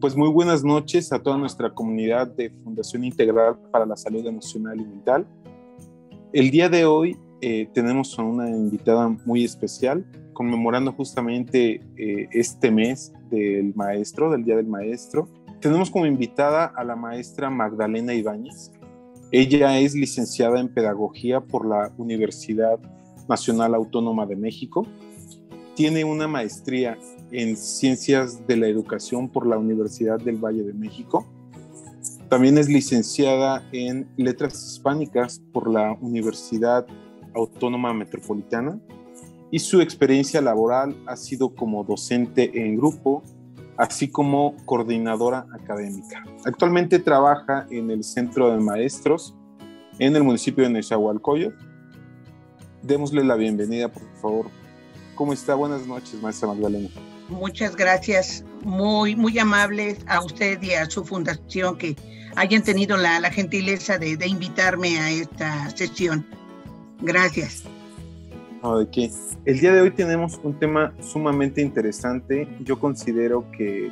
Pues muy buenas noches a toda nuestra comunidad de Fundación Integral para la Salud Emocional y Mental. El día de hoy tenemos a una invitada muy especial, conmemorando justamente este mes del maestro, del Día del Maestro. Tenemos como invitada a la maestra Magdalena Ibáñez. Ella es licenciada en Pedagogía por la Universidad Nacional Autónoma de México. Tiene una maestría en Ciencias de la Educación por la Universidad del Valle de México. También es licenciada en Letras Hispánicas por la Universidad Autónoma Metropolitana y su experiencia laboral ha sido como docente en grupo, así como coordinadora académica. Actualmente trabaja en el Centro de Maestros en el municipio de Nezahualcóyotl. Démosle la bienvenida, por favor. ¿Cómo está? Buenas noches, maestra Magdalena. Muchas gracias, muy amables a usted y a su fundación que hayan tenido la gentileza de invitarme a esta sesión. Gracias. No, ¿de qué? El día de hoy tenemos un tema sumamente interesante. Yo considero que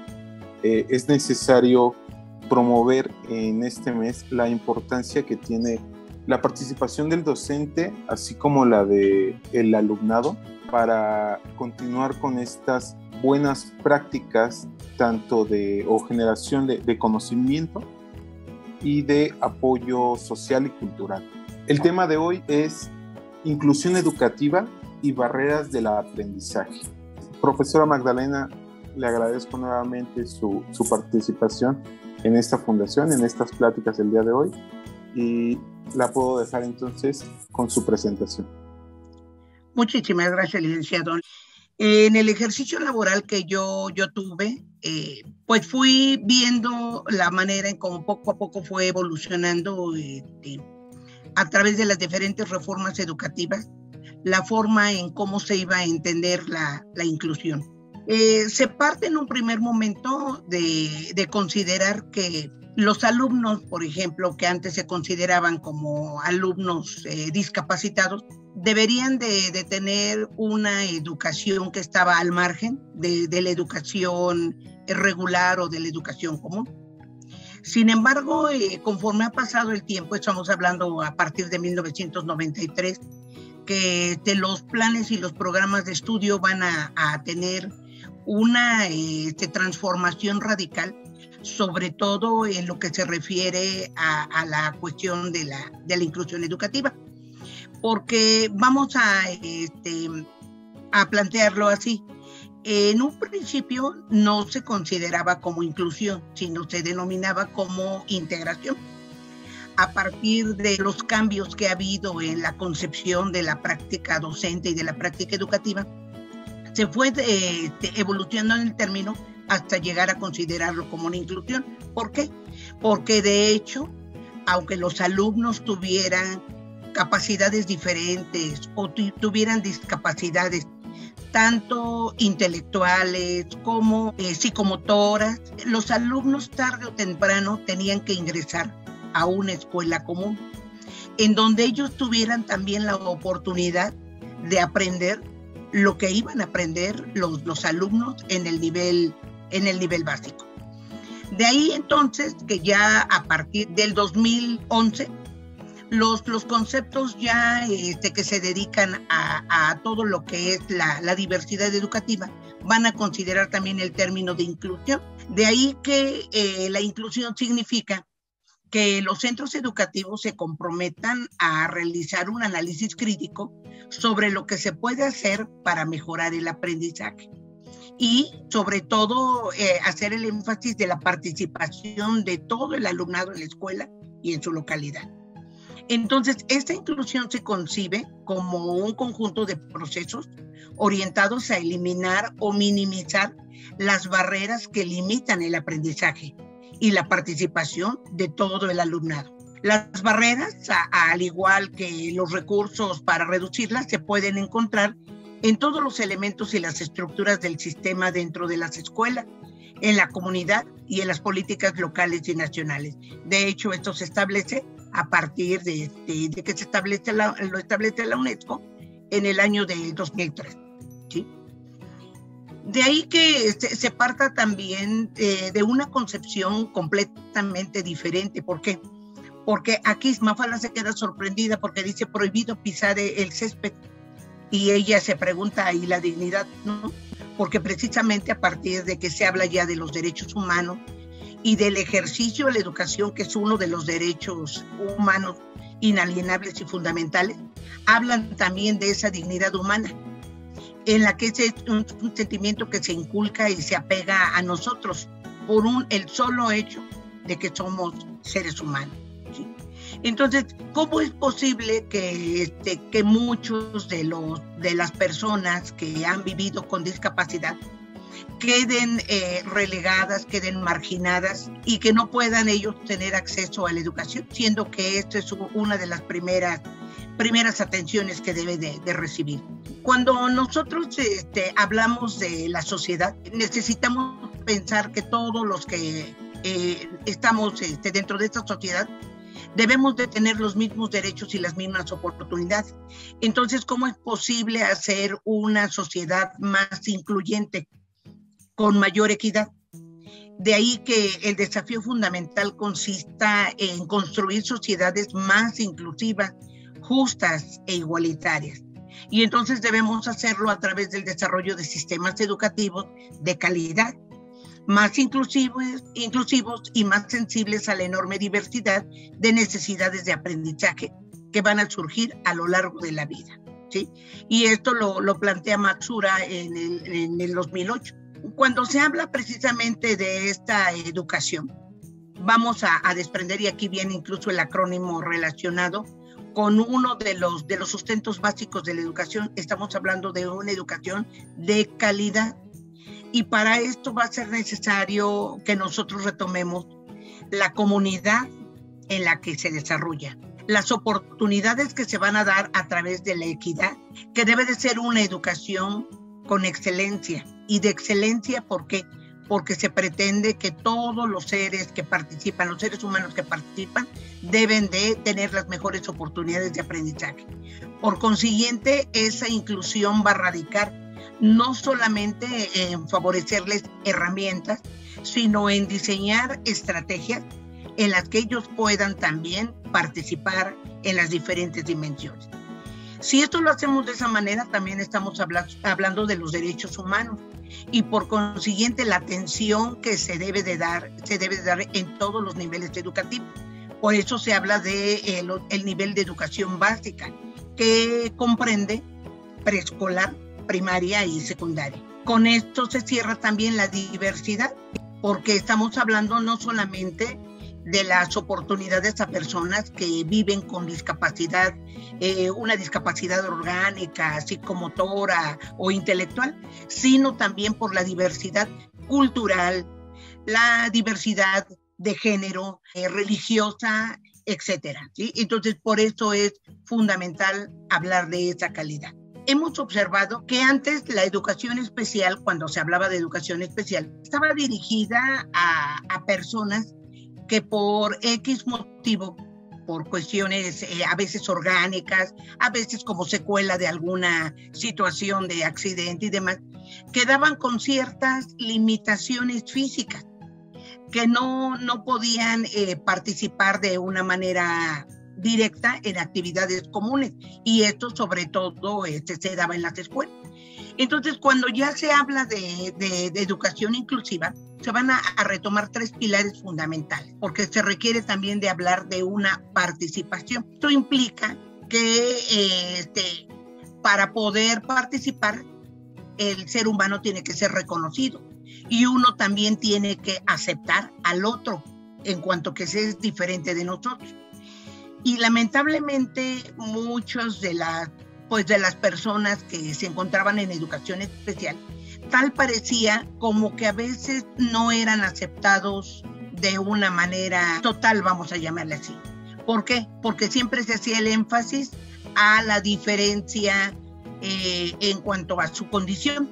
es necesario promover en este mes la importancia que tiene la participación del docente, así como la del alumnado, para continuar con estas buenas prácticas, tanto o generación de conocimiento y de apoyo social y cultural. El tema de hoy es inclusión educativa y barreras del aprendizaje. Profesora Magdalena, le agradezco nuevamente su participación en esta fundación, en estas pláticas del día de hoy, y la puedo dejar entonces con su presentación. Muchísimas gracias, licenciado. En el ejercicio laboral que yo tuve, pues fui viendo la manera en cómo poco a poco fue evolucionando a través de las diferentes reformas educativas, la forma en cómo se iba a entender la inclusión. Se parte en un primer momento de considerar que los alumnos, por ejemplo, que antes se consideraban como alumnos discapacitados, deberían de tener una educación que estaba al margen de la educación regular o de la educación común. Sin embargo, conforme ha pasado el tiempo, estamos hablando a partir de 1993, que los planes y los programas de estudio van a tener una transformación radical, sobre todo en lo que se refiere a la cuestión de la inclusión educativa. Porque vamos a plantearlo así. En un principio no se consideraba como inclusión, sino se denominaba como integración. A partir de los cambios que ha habido en la concepción de la práctica docente y de la práctica educativa, se fue evolucionando en el término hasta llegar a considerarlo como una inclusión. ¿Por qué? Porque de hecho, aunque los alumnos tuvieran capacidades diferentes o tuvieran discapacidades tanto intelectuales como psicomotoras, los alumnos tarde o temprano tenían que ingresar a una escuela común, en donde ellos tuvieran también la oportunidad de aprender lo que iban a aprender los alumnos en el nivel básico. De ahí entonces que ya a partir del 2011, los conceptos ya que se dedican a todo lo que es la diversidad educativa van a considerar también el término de inclusión. De ahí que la inclusión significa que los centros educativos se comprometan a realizar un análisis crítico sobre lo que se puede hacer para mejorar el aprendizaje y sobre todo hacer el énfasis de la participación de todo el alumnado en la escuela y en su localidad. Entonces, esta inclusión se concibe como un conjunto de procesos orientados a eliminar o minimizar las barreras que limitan el aprendizaje y la participación de todo el alumnado. Las barreras, al igual que los recursos para reducirlas, se pueden encontrar en todos los elementos y las estructuras del sistema dentro de las escuelas, en la comunidad y en las políticas locales y nacionales. De hecho, esto se establece a partir de que se lo establece la UNESCO en el año de 2003. ¿Sí? De ahí que se parta también de una concepción completamente diferente. ¿Por qué? Porque aquí Mafalda se queda sorprendida porque dice prohibido pisar el césped. Y ella se pregunta, ¿y la dignidad? ¿No? Porque precisamente a partir de que se habla ya de los derechos humanos y del ejercicio de la educación, que es uno de los derechos humanos inalienables y fundamentales, hablan también de esa dignidad humana, en la que es un sentimiento que se inculca y se apega a nosotros por el solo hecho de que somos seres humanos. ¿Sí? Entonces, ¿cómo es posible que muchos de las personas que han vivido con discapacidad queden relegadas, queden marginadas y que no puedan ellos tener acceso a la educación, siendo que esto es una de las primeras atenciones que debe de recibir? Cuando nosotros hablamos de la sociedad, necesitamos pensar que todos los que estamos dentro de esta sociedad debemos de tener los mismos derechos y las mismas oportunidades. Entonces, ¿cómo es posible hacer una sociedad más incluyente, con mayor equidad? De ahí que el desafío fundamental consista en construir sociedades más inclusivas, justas e igualitarias. Y entonces debemos hacerlo a través del desarrollo de sistemas educativos de calidad, más inclusivos y más sensibles a la enorme diversidad de necesidades de aprendizaje que van a surgir a lo largo de la vida. ¿Sí? Y esto lo plantea Matsuura en el 2008. Cuando se habla precisamente de esta educación, vamos a desprender, y aquí viene incluso el acrónimo relacionado con uno de los sustentos básicos de la educación. Estamos hablando de una educación de calidad. Y para esto va a ser necesario que nosotros retomemos la comunidad en la que se desarrolla, las oportunidades que se van a dar a través de la equidad, que debe de ser una educación con excelencia. Y de excelencia, ¿por qué? Porque se pretende que todos los seres que participan, los seres humanos que participan, deben de tener las mejores oportunidades de aprendizaje. Por consiguiente, esa inclusión va a radicar no solamente en favorecerles herramientas, sino en diseñar estrategias en las que ellos puedan también participar en las diferentes dimensiones. Si esto lo hacemos de esa manera, también estamos hablando de los derechos humanos y por consiguiente la atención que se debe de dar en todos los niveles educativos. Por eso se habla de el nivel de educación básica, que comprende preescolar, primaria y secundaria. Con esto se cierra también la diversidad, porque estamos hablando no solamente de las oportunidades a personas que viven con discapacidad, una discapacidad orgánica, psicomotora o intelectual, sino también por la diversidad cultural, la diversidad de género, religiosa, etcétera, ¿sí? Entonces, por eso es fundamental hablar de esa calidad. Hemos observado que antes la educación especial, cuando se hablaba de educación especial, estaba dirigida a personas que por X motivo, por cuestiones a veces orgánicas, a veces como secuela de alguna situación de accidente y demás, quedaban con ciertas limitaciones físicas, que no podían participar de una manera directa en actividades comunes, y esto sobre todo se daba en las escuelas. Entonces, cuando ya se habla de educación inclusiva, se van a retomar tres pilares fundamentales, porque se requiere también de hablar de una participación. Esto implica que para poder participar, el ser humano tiene que ser reconocido y uno también tiene que aceptar al otro en cuanto que es diferente de nosotros. Y lamentablemente muchos de las personas que se encontraban en educación especial, tal parecía como que a veces no eran aceptados de una manera total, vamos a llamarle así. ¿Por qué? Porque siempre se hacía el énfasis a la diferencia en cuanto a su condición.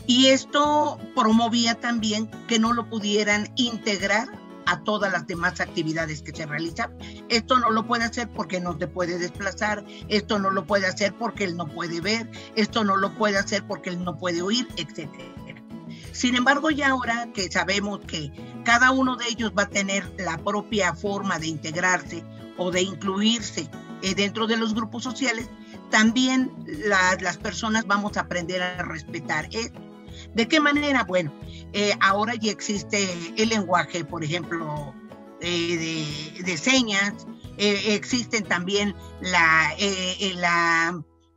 Y esto promovía también que no lo pudieran integrar a todas las demás actividades que se realizan. Esto no lo puede hacer porque no te puede desplazar, esto no lo puede hacer porque él no puede ver, esto no lo puede hacer porque él no puede oír, etc. Sin embargo, ya ahora que sabemos que cada uno de ellos va a tener la propia forma de integrarse o de incluirse dentro de los grupos sociales, también las personas vamos a aprender a respetar esto. ¿De qué manera? Bueno, ahora ya existe el lenguaje, por ejemplo, de señas, existen también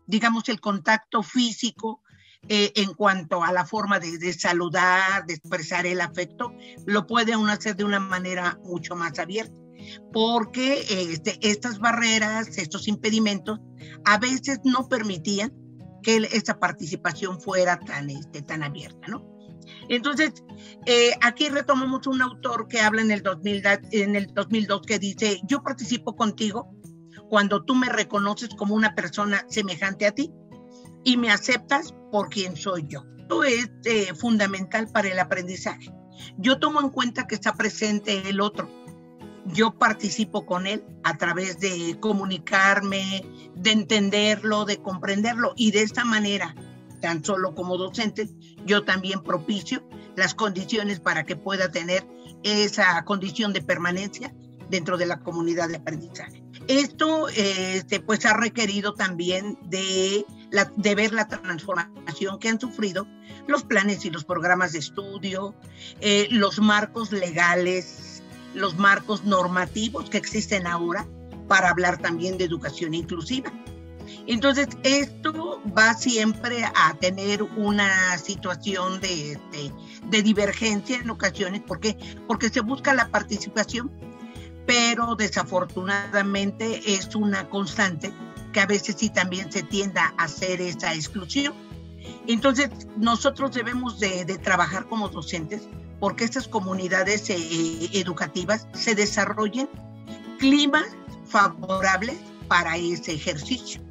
digamos, el contacto físico en cuanto a la forma de saludar, de expresar el afecto, lo puede uno hacer de una manera mucho más abierta, porque estas barreras, estos impedimentos, a veces no permitían que esta participación fuera tan abierta, ¿no? Entonces, aquí retomamos un autor que habla en el 2002 que dice: yo participo contigo cuando tú me reconoces como una persona semejante a ti y me aceptas por quien soy yo. Esto es fundamental para el aprendizaje. Yo tomo en cuenta que está presente el otro. Yo participo con él a través de comunicarme, de entenderlo, de comprenderlo, y de esta manera, tan solo como docente, yo también propicio las condiciones para que pueda tener esa condición de permanencia dentro de la comunidad de aprendizaje. Esto pues ha requerido también de ver la transformación que han sufrido los planes y los programas de estudio, los marcos legales, los marcos normativos que existen ahora para hablar también de educación inclusiva. Entonces, esto va siempre a tener una situación de divergencia en ocasiones. ¿Por qué? Porque se busca la participación, pero desafortunadamente es una constante que a veces sí también se tienda a hacer esa exclusión. Entonces, nosotros debemos de trabajar como docentes porque estas comunidades educativas se desarrollen climas favorables para ese ejercicio.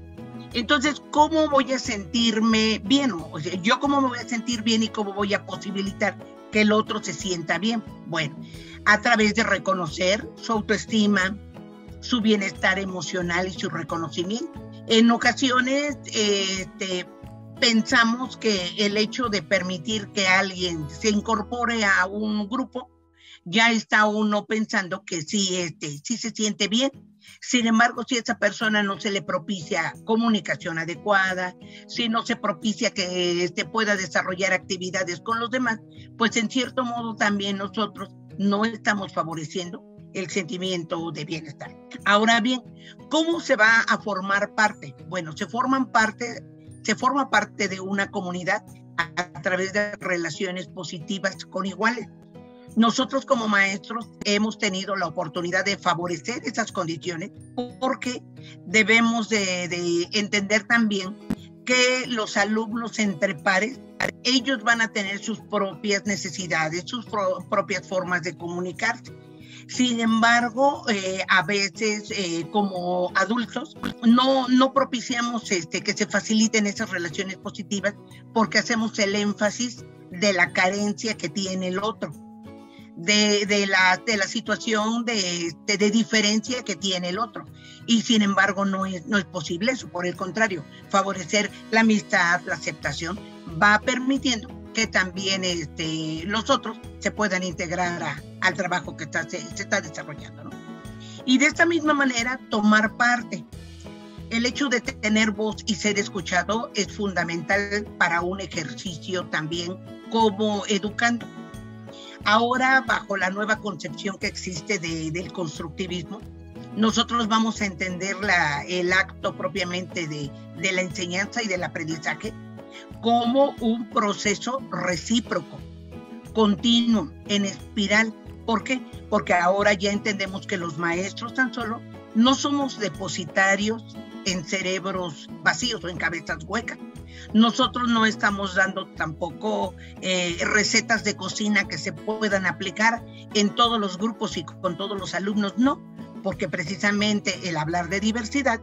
Entonces, ¿cómo voy a sentirme bien? O sea, ¿yo cómo me voy a sentir bien y cómo voy a posibilitar que el otro se sienta bien? Bueno, a través de reconocer su autoestima, su bienestar emocional y su reconocimiento. En ocasiones pensamos que el hecho de permitir que alguien se incorpore a un grupo, ya está uno pensando que sí se siente bien. Sin embargo, si a esa persona no se le propicia comunicación adecuada, si no se propicia que pueda desarrollar actividades con los demás, pues en cierto modo también nosotros no estamos favoreciendo el sentimiento de bienestar. Ahora bien, ¿cómo se va a formar parte? Bueno, se forma parte de una comunidad a través de relaciones positivas con iguales. Nosotros como maestros hemos tenido la oportunidad de favorecer esas condiciones porque debemos de entender también que los alumnos entre pares, ellos van a tener sus propias necesidades, sus propias formas de comunicarse. Sin embargo, a veces como adultos no propiciamos que se faciliten esas relaciones positivas porque hacemos el énfasis de la carencia que tiene el otro, de la situación de diferencia que tiene el otro. Y sin embargo no es posible eso. Por el contrario, favorecer la amistad, la aceptación, va permitiendo que también los otros se puedan integrar al trabajo que se está desarrollando, ¿no? Y de esta misma manera tomar parte. El hecho de tener voz y ser escuchado es fundamental para un ejercicio también como educando. Ahora, bajo la nueva concepción que existe del constructivismo, nosotros vamos a entender el acto propiamente de la enseñanza y del aprendizaje como un proceso recíproco, continuo, en espiral. ¿Por qué? Porque ahora ya entendemos que los maestros tan solo no somos depositarios en cerebros vacíos o en cabezas huecas. Nosotros no estamos dando tampoco recetas de cocina que se puedan aplicar en todos los grupos y con todos los alumnos, no, porque precisamente el hablar de diversidad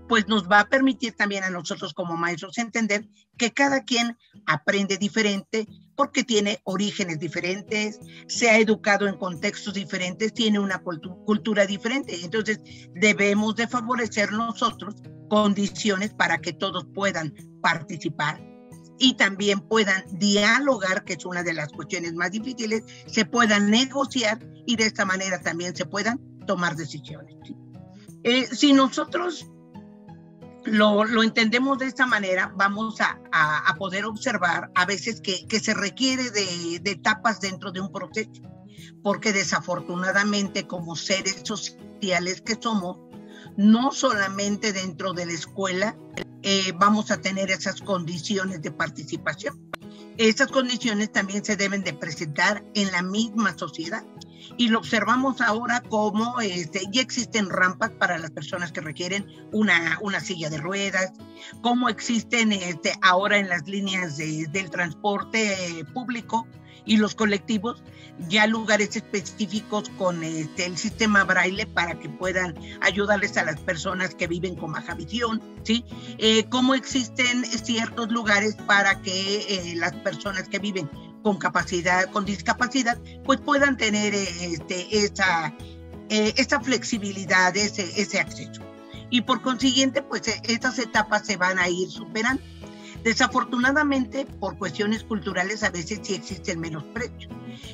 pues nos va a permitir también a nosotros como maestros entender que cada quien aprende diferente porque tiene orígenes diferentes, se ha educado en contextos diferentes, tiene una cultura diferente. Entonces debemos de favorecer nosotros condiciones para que todos puedan participar y también puedan dialogar, que es una de las cuestiones más difíciles, se puedan negociar y de esta manera también se puedan tomar decisiones. Si nosotros lo entendemos de esta manera, vamos a poder observar a veces que se requiere de etapas dentro de un proceso, porque desafortunadamente como seres sociales que somos, no solamente dentro de la escuela vamos a tener esas condiciones de participación. Esas condiciones también se deben de presentar en la misma sociedad. Y lo observamos ahora como ya existen rampas para las personas que requieren una silla de ruedas, como existen ahora en las líneas del transporte público y los colectivos, ya lugares específicos con el sistema braille para que puedan ayudarles a las personas que viven con baja visión, ¿sí? Como existen ciertos lugares para que las personas que viven con discapacidad, pues puedan tener esa flexibilidad, ese acceso. Y por consiguiente, pues estas etapas se van a ir superando. Desafortunadamente, por cuestiones culturales, a veces sí existe el menosprecio.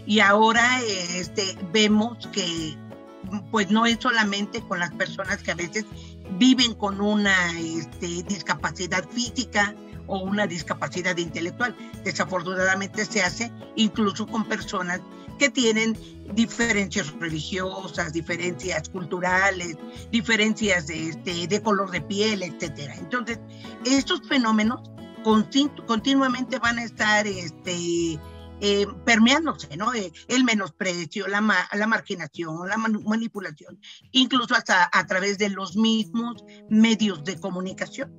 Y ahora vemos que pues no es solamente con las personas que a veces viven con una discapacidad física o una discapacidad intelectual. Desafortunadamente se hace incluso con personas que tienen diferencias religiosas, diferencias culturales, diferencias de color de piel, etcétera. Entonces, estos fenómenos continuamente van a estar permeándose, ¿no? El menosprecio, la marginación, la manipulación, incluso hasta a través de los mismos medios de comunicación.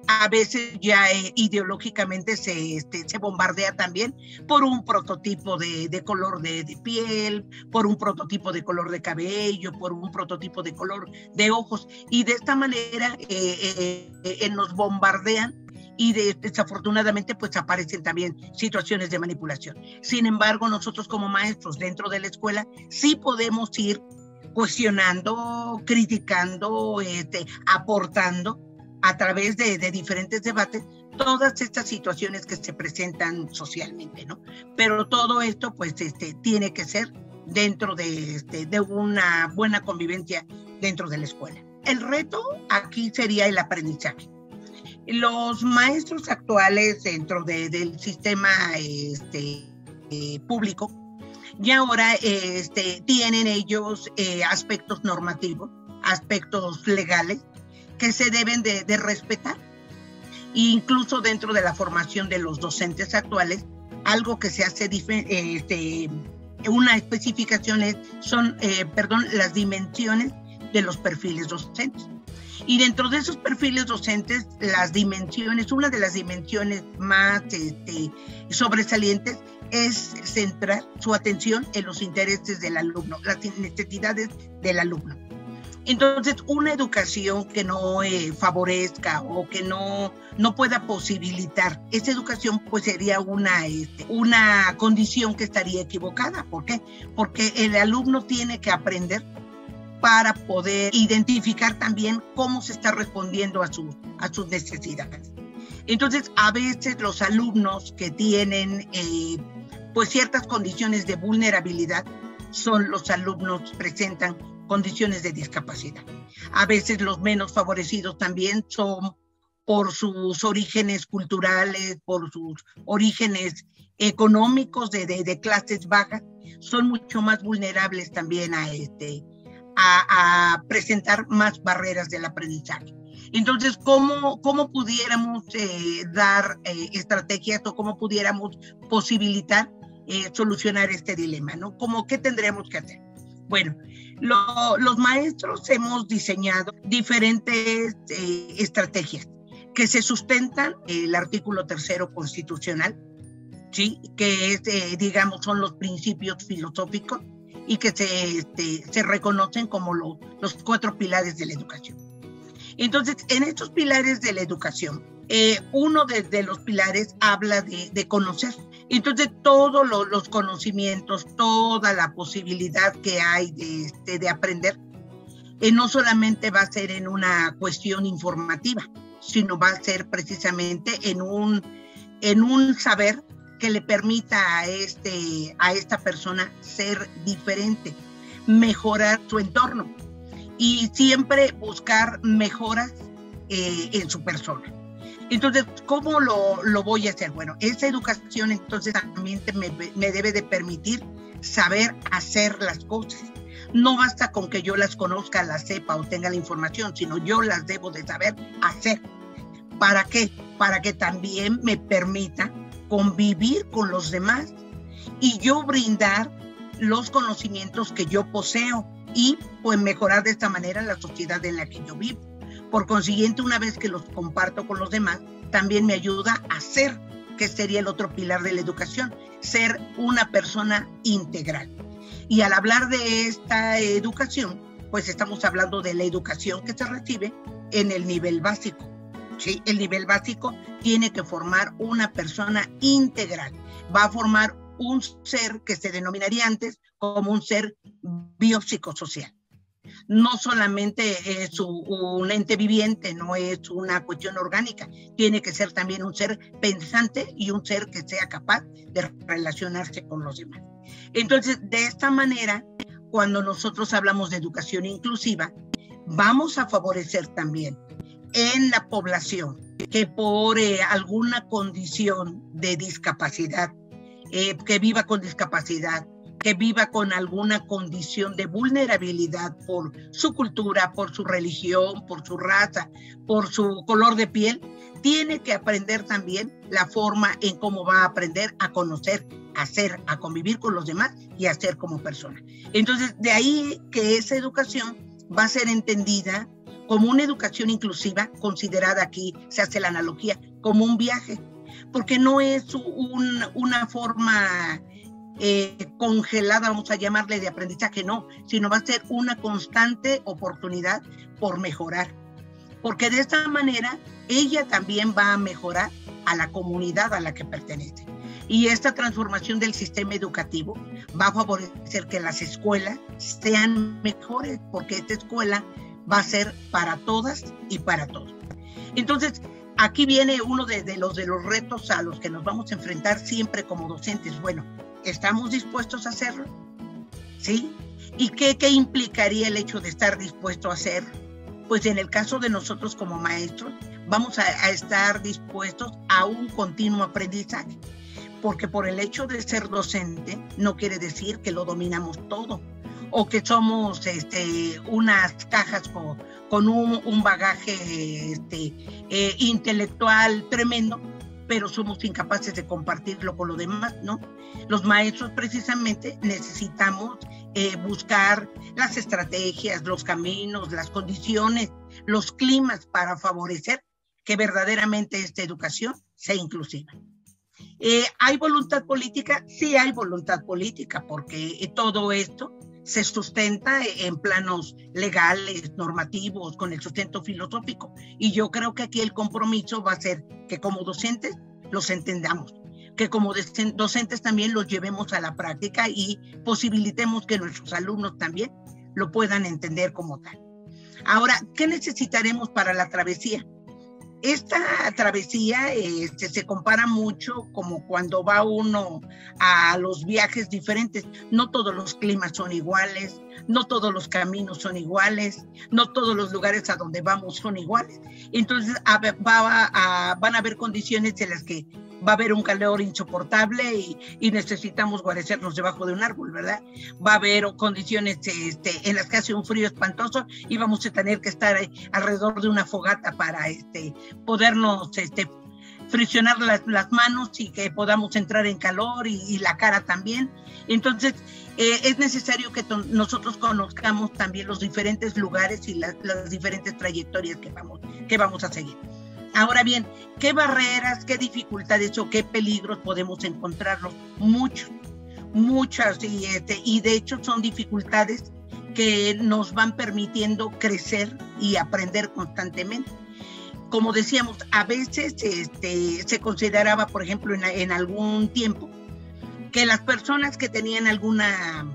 A veces ya ideológicamente se bombardea también por un prototipo de color de piel, por un prototipo de color de cabello, por un prototipo de color de ojos, y de esta manera nos bombardean y desafortunadamente pues aparecen también situaciones de manipulación. Sin embargo, nosotros como maestros dentro de la escuela sí podemos ir cuestionando, criticando, aportando a través de diferentes debates todas estas situaciones que se presentan socialmente, ¿no? Pero todo esto pues tiene que ser dentro de una buena convivencia dentro de la escuela. El reto aquí sería el aprendizaje. Los maestros actuales dentro del sistema público ya ahora tienen ellos aspectos normativos, aspectos legales que se deben de respetar. Incluso dentro de la formación de los docentes actuales, algo que se hace una especificación son las dimensiones de los perfiles docentes. Y dentro de esos perfiles docentes, una de las dimensiones más sobresalientes es centrar su atención en los intereses del alumno, las necesidades del alumno. Entonces, una educación que no favorezca o que no pueda posibilitar esa educación, pues sería una condición que estaría equivocada. ¿Por qué? Porque el alumno tiene que aprender para poder identificar también cómo se está respondiendo a sus necesidades. Entonces, a veces los alumnos que tienen pues ciertas condiciones de vulnerabilidad son los alumnos que presentan condiciones de discapacidad. A veces los menos favorecidos también son por sus orígenes culturales, por sus orígenes económicos de clases bajas, son mucho más vulnerables también a presentar más barreras del aprendizaje. Entonces, ¿cómo pudiéramos dar estrategias o cómo pudiéramos posibilitar solucionar este dilema, ¿no? ¿Qué tendríamos que hacer? Bueno, los maestros hemos diseñado diferentes estrategias que se sustentan el artículo 3º constitucional, ¿sí? Que es, son los principios filosóficos y que se reconocen como los 4 pilares de la educación. Entonces, en estos pilares de la educación, uno de los pilares habla de conocer. Entonces, todos los conocimientos, toda la posibilidad que hay de aprender, no solamente va a ser en una cuestión informativa, sino va a ser precisamente en un saber que le permita a esta persona ser diferente, mejorar su entorno y siempre buscar mejoras en su persona. Entonces, ¿cómo lo voy a hacer? Bueno, esa educación entonces también me debe de permitir saber hacer las cosas. No basta con que yo las conozca, las sepa o tenga la información, sino yo las debo de saber hacer. ¿Para qué? Para que también me permita convivir con los demás y yo brindar los conocimientos que yo poseo y pues mejorar de esta manera la sociedad en la que yo vivo. Por consiguiente, una vez que los comparto con los demás, también me ayuda a ser, que sería el otro pilar de la educación, ser una persona integral. Y al hablar de esta educación, pues estamos hablando de la educación que se recibe en el nivel básico. ¿Sí? El nivel básico tiene que formar una persona integral. Va a formar un ser que se denominaría antes como un ser biopsicosocial. No solamente es un ente viviente, no es una cuestión orgánica, tiene que ser también un ser pensante y un ser que sea capaz de relacionarse con los demás. Entonces, de esta manera, cuando nosotros hablamos de educación inclusiva, vamos a favorecer también en la población que por alguna condición de discapacidad, que viva con discapacidad, que viva con alguna condición de vulnerabilidad por su cultura, por su religión, por su raza, por su color de piel, tiene que aprender también la forma en cómo va a aprender a conocer, a ser, a convivir con los demás y a ser como persona. Entonces, de ahí que esa educación va a ser entendida como una educación inclusiva, considerada aquí, se hace la analogía, como un viaje, porque no es una forma congelada, vamos a llamarle, de aprendizaje, no, sino va a ser una constante oportunidad por mejorar, porque de esta manera ella también va a mejorar a la comunidad a la que pertenece. Y esta transformación del sistema educativo va a favorecer que las escuelas sean mejores, porque esta escuela va a ser para todas y para todos. Entonces, aquí viene uno de los retos a los que nos vamos a enfrentar siempre como docentes. Bueno, ¿estamos dispuestos a hacerlo? ¿Sí? ¿Y qué implicaría el hecho de estar dispuesto a hacerlo? Pues en el caso de nosotros como maestros, vamos a estar dispuestos a un continuo aprendizaje, porque por el hecho de ser docente no quiere decir que lo dominamos todo, o que somos unas cajas con un bagaje intelectual tremendo, pero somos incapaces de compartirlo con los demás, ¿no? Los maestros precisamente necesitamos buscar las estrategias, los caminos, las condiciones, los climas para favorecer que verdaderamente esta educación sea inclusiva. ¿Hay voluntad política? Sí hay voluntad política, porque todo esto se sustenta en planos legales, normativos, con el sustento filosófico. Y yo creo que aquí el compromiso va a ser que como docentes los entendamos, que como docentes también los llevemos a la práctica y posibilitemos que nuestros alumnos también lo puedan entender como tal. Ahora, ¿qué necesitaremos para la travesía? Esta travesía se compara mucho como cuando va uno a los viajes diferentes. No todos los climas son iguales, no todos los caminos son iguales, no todos los lugares a donde vamos son iguales. Entonces van a haber condiciones en las que va a haber un calor insoportable y necesitamos guarecernos debajo de un árbol, ¿verdad? Va a haber condiciones en las que hace un frío espantoso y vamos a tener que estar alrededor de una fogata para podernos friccionar las manos y que podamos entrar en calor y la cara también. Entonces, es necesario que nosotros conozcamos también los diferentes lugares y las diferentes trayectorias que vamos a seguir. Ahora bien, ¿qué barreras, qué dificultades o qué peligros podemos encontrarnos? muchas, y de hecho son dificultades que nos van permitiendo crecer y aprender constantemente. Como decíamos, a veces se consideraba, por ejemplo, en algún tiempo, que las personas que tenían alguna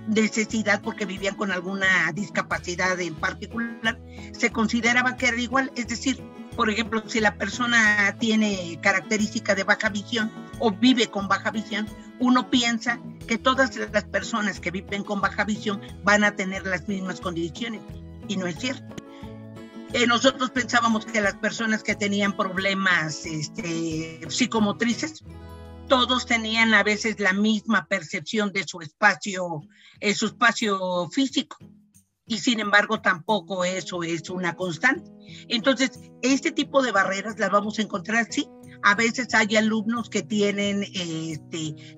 necesidad porque vivían con alguna discapacidad en particular, se consideraba que era igual. Es decir, por ejemplo, si la persona tiene característica de baja visión o vive con baja visión, uno piensa que todas las personas que viven con baja visión van a tener las mismas condiciones, y no es cierto. Nosotros pensábamos que las personas que tenían problemas psicomotrices, todos tenían a veces la misma percepción de su espacio físico, y sin embargo tampoco eso es una constante. Entonces, este tipo de barreras las vamos a encontrar, sí. A veces hay alumnos que tienen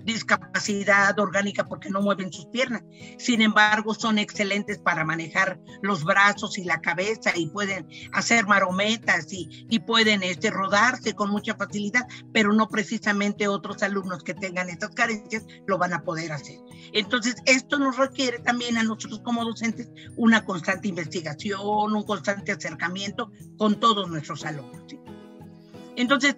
discapacidad orgánica porque no mueven sus piernas. Sin embargo, son excelentes para manejar los brazos y la cabeza, y pueden hacer marometas y pueden rodarse con mucha facilidad, pero no precisamente otros alumnos que tengan estas carencias lo van a poder hacer. Entonces, esto nos requiere también a nosotros como docentes una constante investigación, un constante acercamiento con todos nuestros alumnos, ¿sí? Entonces,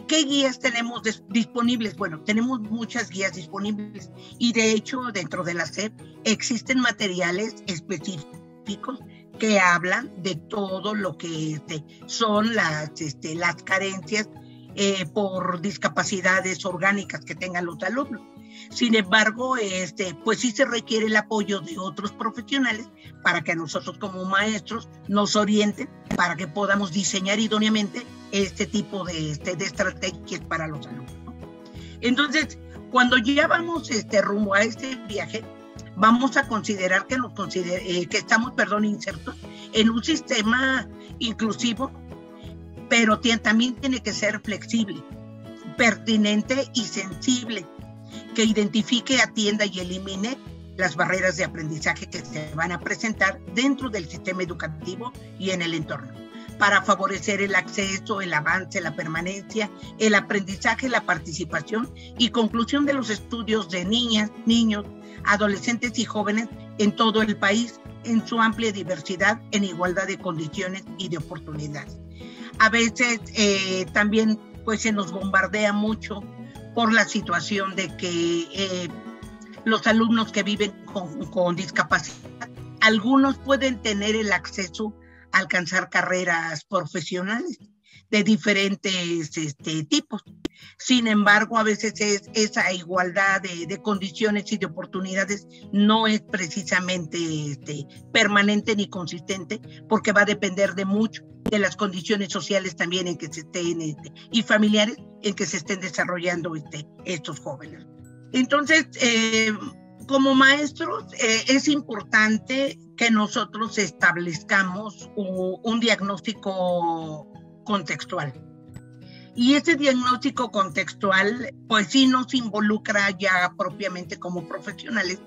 ¿qué guías tenemos disponibles? Bueno, tenemos muchas guías disponibles, y de hecho dentro de la SEP existen materiales específicos que hablan de todo lo que son las carencias por discapacidades orgánicas que tengan los alumnos. Sin embargo, pues sí se requiere el apoyo de otros profesionales para que nosotros como maestros nos orienten para que podamos diseñar idóneamente este tipo de estrategias para los alumnos, ¿no? Entonces, cuando ya vamos rumbo a este viaje, vamos a considerar que estamos insertos en un sistema inclusivo, pero también tiene que ser flexible, pertinente y sensible, que identifique, atienda y elimine las barreras de aprendizaje que se van a presentar dentro del sistema educativo y en el entorno, para favorecer el acceso, el avance, la permanencia, el aprendizaje, la participación y conclusión de los estudios de niñas, niños, adolescentes y jóvenes en todo el país, en su amplia diversidad, en igualdad de condiciones y de oportunidades. A veces también pues se nos bombardea mucho por la situación de que los alumnos que viven con discapacidad, algunos pueden tener el acceso a alcanzar carreras profesionales de diferentes tipos. Sin embargo, a veces esa igualdad de condiciones y de oportunidades no es precisamente permanente ni consistente, porque va a depender de mucho de las condiciones sociales también en que se estén y familiares en que se estén desarrollando estos jóvenes. Entonces, como maestros, es importante que nosotros establezcamos un diagnóstico contextual. Y ese diagnóstico contextual, pues sí nos involucra ya propiamente como profesionales,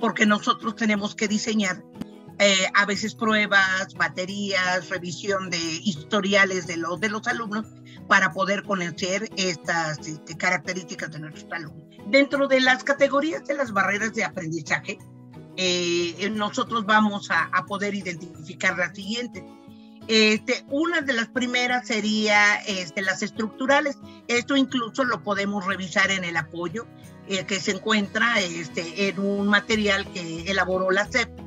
porque nosotros tenemos que diseñar a veces pruebas, baterías, revisión de historiales de los alumnos para poder conocer estas características de nuestros alumnos. Dentro de las categorías de las barreras de aprendizaje, nosotros vamos a poder identificar las siguientes. Una de las primeras sería las estructurales. Esto incluso lo podemos revisar en el apoyo que se encuentra en un material que elaboró la SEP.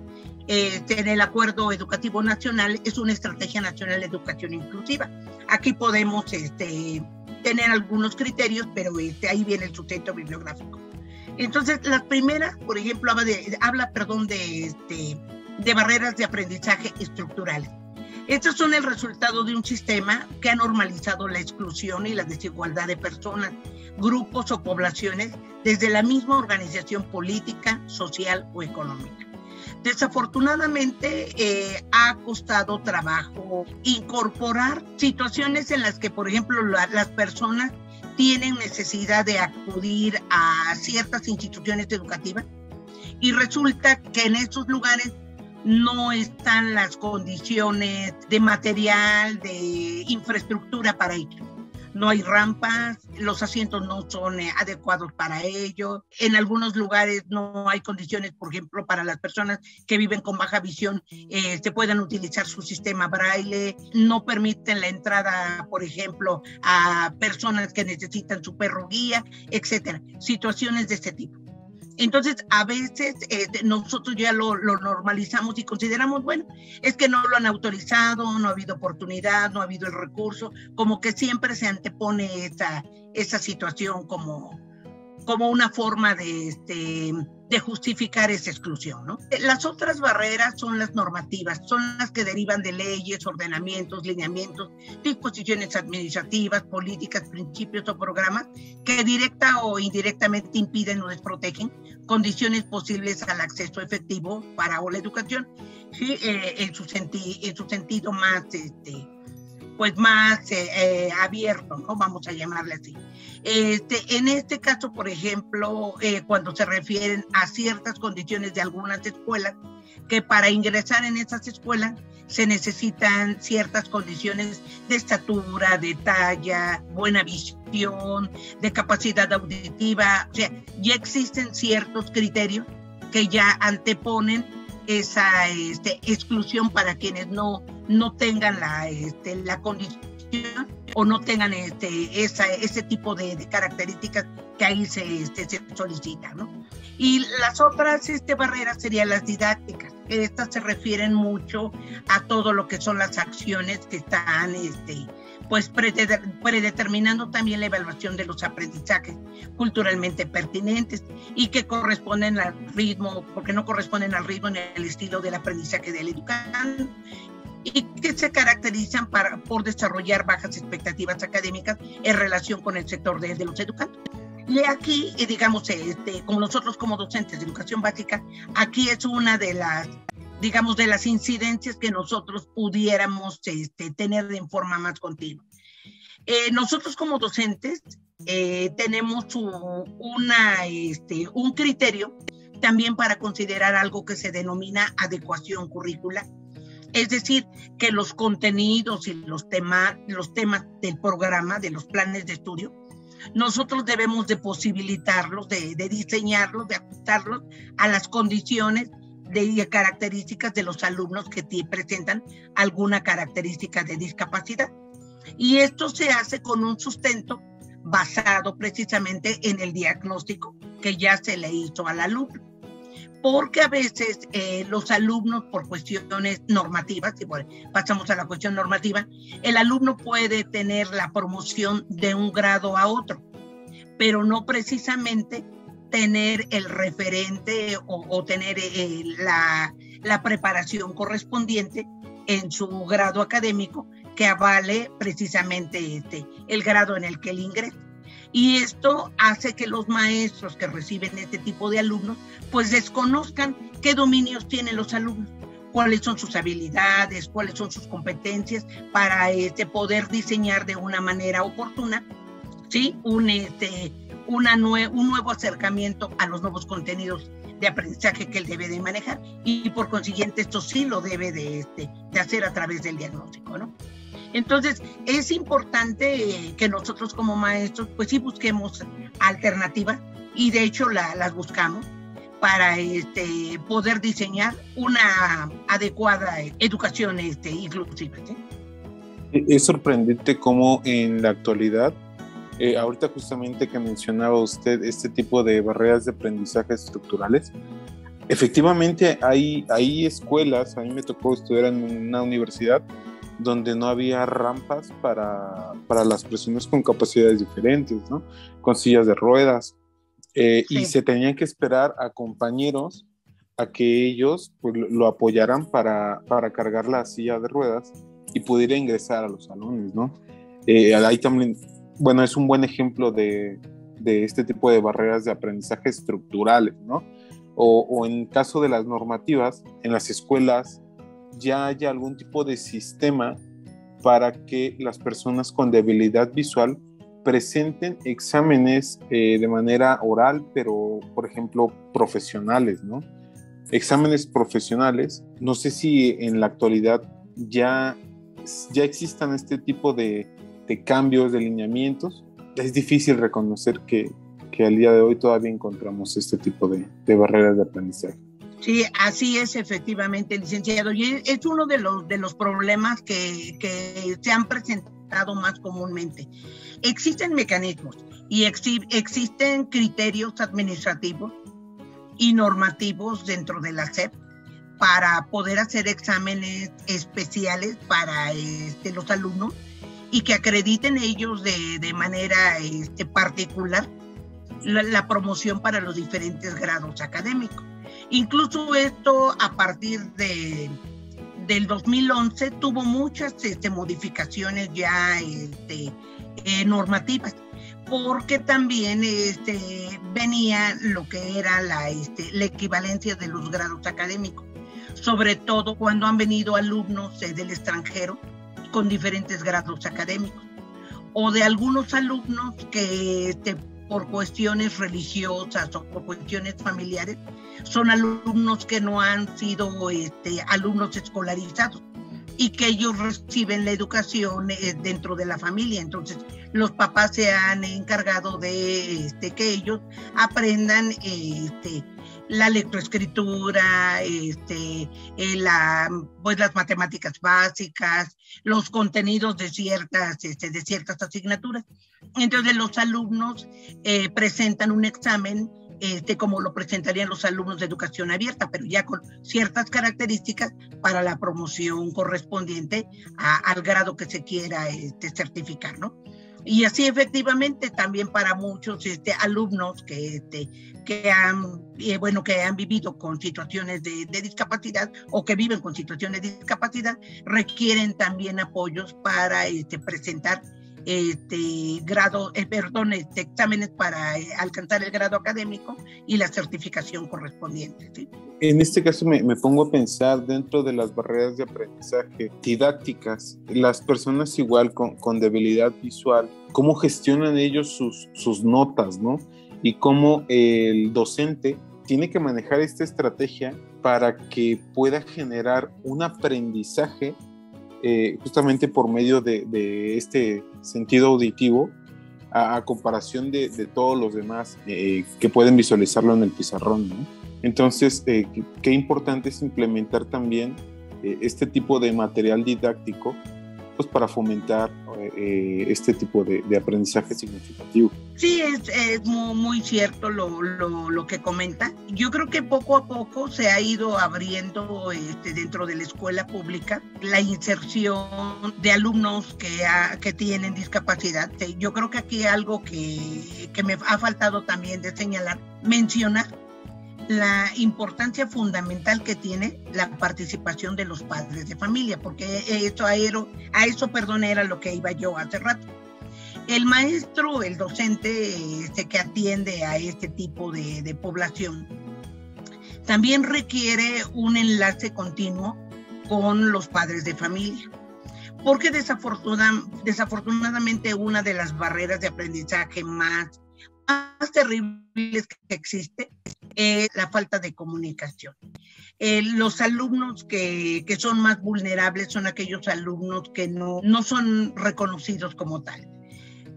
En el Acuerdo Educativo Nacional, es una Estrategia Nacional de Educación Inclusiva. Aquí podemos tener algunos criterios, pero ahí viene el sustento bibliográfico. Entonces, las primeras, por ejemplo, habla de barreras de aprendizaje estructurales. Estos son el resultado de un sistema que ha normalizado la exclusión y la desigualdad de personas, grupos o poblaciones desde la misma organización política, social o económica. Desafortunadamente, ha costado trabajo incorporar situaciones en las que, por ejemplo, las personas tienen necesidad de acudir a ciertas instituciones educativas y resulta que en estos lugares no están las condiciones de material, de infraestructura para ello. no hay rampas, los asientos no son adecuados para ello, en algunos lugares no hay condiciones, por ejemplo, para las personas que viven con baja visión, se puedan utilizar su sistema braille, no permiten la entrada, por ejemplo, a personas que necesitan su perro guía, etcétera, situaciones de este tipo. Entonces, a veces nosotros ya lo normalizamos y consideramos, bueno, es que no lo han autorizado, no ha habido oportunidad, no ha habido el recurso, como que siempre se antepone esa situación como una forma de justificar esa exclusión, ¿no? Las otras barreras son las normativas, son las que derivan de leyes, ordenamientos, lineamientos, disposiciones administrativas, políticas, principios o programas que directa o indirectamente impiden o desprotegen condiciones posibles al acceso efectivo para la educación, ¿sí? En su sentido más, pues más abierto, ¿no? Vamos a llamarle así. En este caso, por ejemplo, cuando se refieren a ciertas condiciones de algunas escuelas, que para ingresar en esas escuelas se necesitan ciertas condiciones de estatura, de talla, buena visión, de capacidad auditiva, o sea, ya existen ciertos criterios que ya anteponen esa exclusión para quienes no tengan la condición o no tengan ese tipo de características que ahí se solicita, ¿no? Y las otras barreras serían las didácticas. Estas se refieren mucho a todo lo que son las acciones que están pues predeterminando también la evaluación de los aprendizajes culturalmente pertinentes y que corresponden al ritmo, porque no corresponden al ritmo ni al estilo del aprendizaje del educando, y que se caracterizan por desarrollar bajas expectativas académicas en relación con el sector de los educandos. Y aquí, digamos, como nosotros como docentes de educación básica, aquí es una de las, digamos, de las incidencias que nosotros pudiéramos tener de forma más continua. Nosotros como docentes tenemos un criterio también para considerar algo que se denomina adecuación curricular. Es decir, que los contenidos y los temas del programa, de los planes de estudio, nosotros debemos de posibilitarlos, de diseñarlos, de ajustarlos a las condiciones de características de los alumnos que presentan alguna característica de discapacidad. Y esto se hace con un sustento basado precisamente en el diagnóstico que ya se le hizo al alumno. Porque a veces los alumnos, por cuestiones normativas, y bueno, pasamos a la cuestión normativa, el alumno puede tener la promoción de un grado a otro, pero no precisamente tener el referente o tener la preparación correspondiente en su grado académico que avale precisamente el grado en el que él ingresa. Y esto hace que los maestros que reciben este tipo de alumnos pues desconozcan qué dominios tienen los alumnos, cuáles son sus habilidades, cuáles son sus competencias para poder diseñar de una manera oportuna, ¿sí? un nuevo acercamiento a los nuevos contenidos de aprendizaje que él debe de manejar, y por consiguiente esto sí lo debe de hacer a través del diagnóstico, ¿no? Entonces, es importante que nosotros como maestros, pues sí busquemos alternativas, y de hecho las buscamos para poder diseñar una adecuada educación inclusiva, ¿sí? Es sorprendente cómo en la actualidad, ahorita justamente que mencionaba usted este tipo de barreras de aprendizaje estructurales, efectivamente hay escuelas, a mí me tocó estudiar en una universidad donde no había rampas para las personas con capacidades diferentes, ¿no? Con sillas de ruedas, sí. Y se tenían que esperar a compañeros a que ellos pues, lo apoyaran para cargar la silla de ruedas y pudiera ingresar a los salones, ¿no? Ahí también, bueno, es un buen ejemplo de este tipo de barreras de aprendizaje estructurales, ¿no? O en caso de las normativas, en las escuelas ya haya algún tipo de sistema para que las personas con debilidad visual presenten exámenes de manera oral, pero, por ejemplo, profesionales, ¿no? Exámenes profesionales. No sé si en la actualidad ya existan este tipo de cambios, de lineamientos, es difícil reconocer que al día de hoy todavía encontramos este tipo de barreras de aprendizaje. Sí, así es, efectivamente, licenciado. Y es uno de los problemas que se han presentado más comúnmente. Existen mecanismos y existen criterios administrativos y normativos dentro de la SEP para poder hacer exámenes especiales para los alumnos y que acrediten ellos de manera particular la promoción para los diferentes grados académicos. Incluso esto a partir del 2011 tuvo muchas modificaciones ya normativas, porque también venía lo que era la equivalencia de los grados académicos, sobre todo cuando han venido alumnos del extranjero con diferentes grados académicos, o de algunos alumnos que por cuestiones religiosas o por cuestiones familiares son alumnos que no han sido alumnos escolarizados y que ellos reciben la educación dentro de la familia. Entonces los papás se han encargado de que ellos aprendan la lectoescritura, las matemáticas básicas, los contenidos de ciertas asignaturas. Entonces los alumnos presentan un examen como lo presentarían los alumnos de educación abierta, pero ya con ciertas características para la promoción correspondiente al grado que se quiera certificar, ¿no? Y así efectivamente también para muchos alumnos que han vivido con situaciones de discapacidad o que viven con situaciones de discapacidad requieren también apoyos para presentar exámenes para alcanzar el grado académico y la certificación correspondiente, ¿sí? En este caso me pongo a pensar dentro de las barreras de aprendizaje didácticas, las personas igual con debilidad visual, ¿cómo gestionan ellos sus notas, ¿no? Y cómo el docente tiene que manejar esta estrategia para que pueda generar un aprendizaje justamente por medio de este sentido auditivo a comparación de todos los demás que pueden visualizarlo en el pizarrón, ¿no? Entonces, qué importante es implementar también este tipo de material didáctico pues para fomentar este tipo de aprendizaje significativo. Sí, es muy cierto lo que comenta. Yo creo que poco a poco se ha ido abriendo dentro de la escuela pública la inserción de alumnos que tienen discapacidad. Yo creo que aquí algo que me ha faltado también de señalar, mencionar la importancia fundamental que tiene la participación de los padres de familia, porque a eso era lo que iba yo hace rato. El maestro, el docente que atiende a este tipo de población, también requiere un enlace continuo con los padres de familia, porque desafortunadamente una de las barreras de aprendizaje más terribles que existe es la falta de comunicación. Los alumnos que son más vulnerables son aquellos alumnos que no son reconocidos como tal.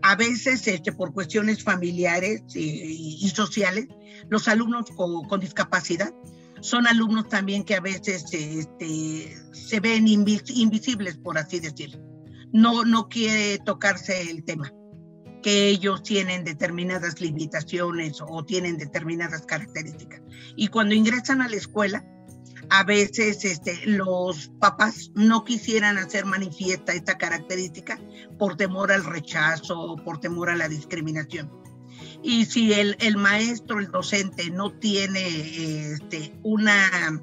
A veces, por cuestiones familiares y sociales, los alumnos con discapacidad son alumnos también que a veces se ven invisibles, por así decirlo. No quiere tocarse el tema, que ellos tienen determinadas limitaciones o tienen determinadas características. Y cuando ingresan a la escuela, a veces los papás no quisieran hacer manifiesta esta característica por temor al rechazo, por temor a la discriminación. Y si el maestro, el docente, no tiene una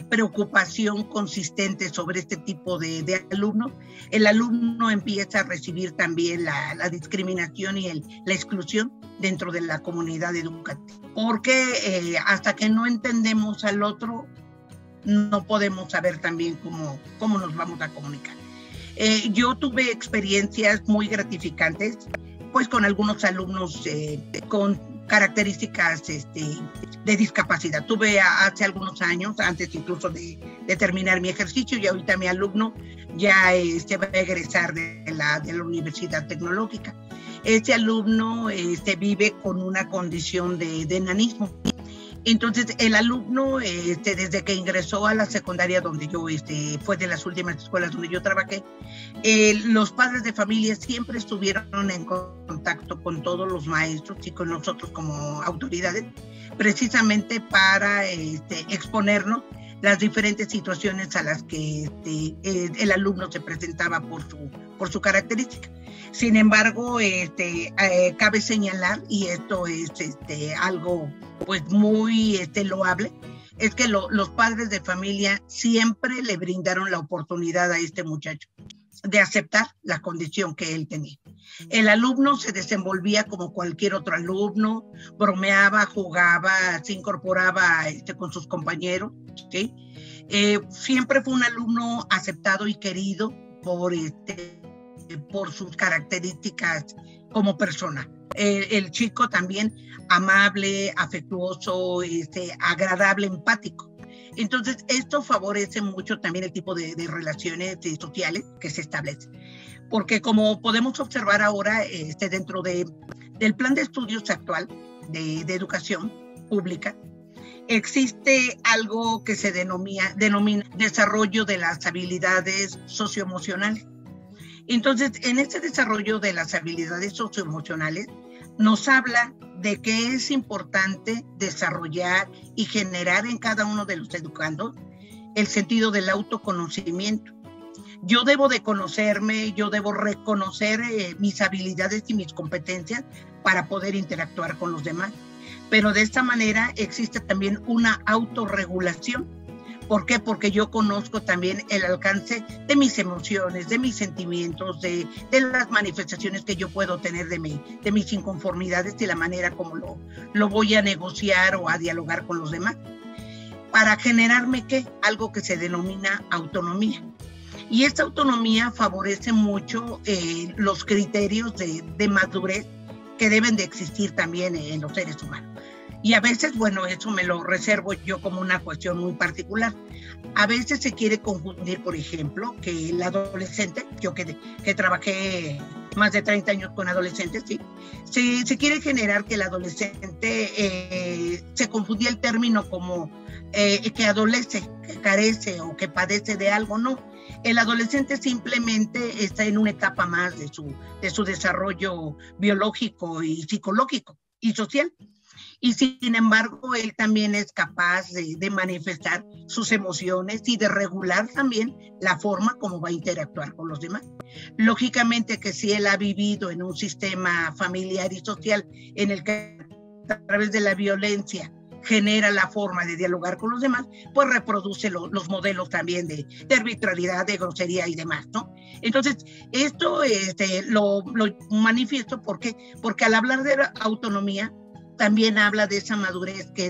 preocupación consistente sobre este tipo de alumnos, el alumno empieza a recibir también la discriminación y la exclusión dentro de la comunidad educativa. Porque hasta que no entendemos al otro, no podemos saber también cómo nos vamos a comunicar. Yo tuve experiencias muy gratificantes, pues con algunos alumnos con características de discapacidad. Tuve hace algunos años, antes incluso de terminar mi ejercicio, y ahorita mi alumno ya va a egresar de la Universidad Tecnológica. Este alumno vive con una condición de enanismo. Entonces, el alumno, desde que ingresó a la secundaria donde yo, fue de las últimas escuelas donde yo trabajé, los padres de familia siempre estuvieron en contacto con todos los maestros y con nosotros como autoridades, precisamente para exponernos las diferentes situaciones a las que el alumno se presentaba por su característica. Sin embargo, cabe señalar, y esto es algo pues muy loable, es que los padres de familia siempre le brindaron la oportunidad a este muchacho de aceptar la condición que él tenía. El alumno se desenvolvía como cualquier otro alumno, bromeaba, jugaba, se incorporaba con sus compañeros, ¿sí? Siempre fue un alumno aceptado y querido por sus características como persona. El chico también amable, afectuoso, agradable, empático. Entonces, esto favorece mucho también el tipo de relaciones sociales que se establecen. Porque como podemos observar ahora, dentro del plan de estudios actual de educación pública, existe algo que se denomina desarrollo de las habilidades socioemocionales. Entonces, en este desarrollo de las habilidades socioemocionales, nos habla de que es importante desarrollar y generar en cada uno de los educandos el sentido del autoconocimiento. Yo debo de conocerme, yo debo reconocer mis habilidades y mis competencias para poder interactuar con los demás. Pero de esta manera existe también una autorregulación. ¿Por qué? Porque yo conozco también el alcance de mis emociones, de mis sentimientos, de las manifestaciones que yo puedo tener de mis inconformidades y la manera como lo voy a negociar o a dialogar con los demás. Para generarme, ¿qué? Algo que se denomina autonomía. Y esta autonomía favorece mucho los criterios de madurez que deben de existir también en los seres humanos. Y a veces, bueno, eso me lo reservo yo como una cuestión muy particular. A veces se quiere confundir, por ejemplo, que el adolescente, yo que trabajé más de 30 años con adolescentes, ¿sí? Se quiere generar que el adolescente se confundía el término como que adolece, que carece o que padece de algo. No, el adolescente simplemente está en una etapa más de su desarrollo biológico y psicológico y social. Y sin embargo, él también es capaz de manifestar sus emociones y de regular también la forma como va a interactuar con los demás. Lógicamente que si él ha vivido en un sistema familiar y social en el que a través de la violencia genera la forma de dialogar con los demás, pues reproduce los modelos también de arbitrariedad, de grosería y demás, ¿no? Entonces, esto lo manifiesto porque al hablar de autonomía, también habla de esa madurez que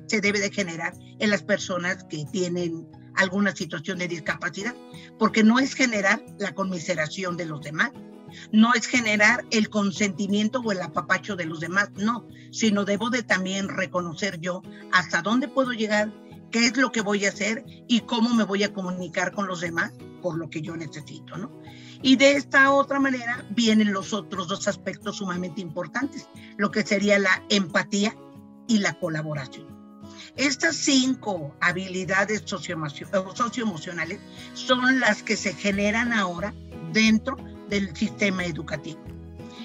se debe de generar en las personas que tienen alguna situación de discapacidad, porque no es generar la conmiseración de los demás, no es generar el consentimiento o el apapacho de los demás, no, sino debo de también reconocer yo hasta dónde puedo llegar, qué es lo que voy a hacer y cómo me voy a comunicar con los demás por lo que yo necesito, ¿no? Y de esta otra manera vienen los otros dos aspectos sumamente importantes, lo que sería la empatía y la colaboración. Estas 5 habilidades socioemocionales son las que se generan ahora dentro del sistema educativo.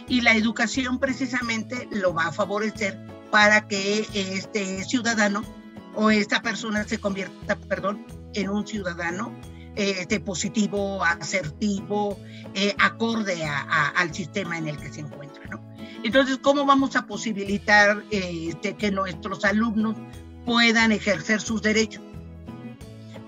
Y la educación precisamente lo va a favorecer para que este ciudadano o esta persona se convierta, en un ciudadano positivo, asertivo, acorde al sistema en el que se encuentra, ¿no? Entonces, ¿cómo vamos a posibilitar que nuestros alumnos puedan ejercer sus derechos,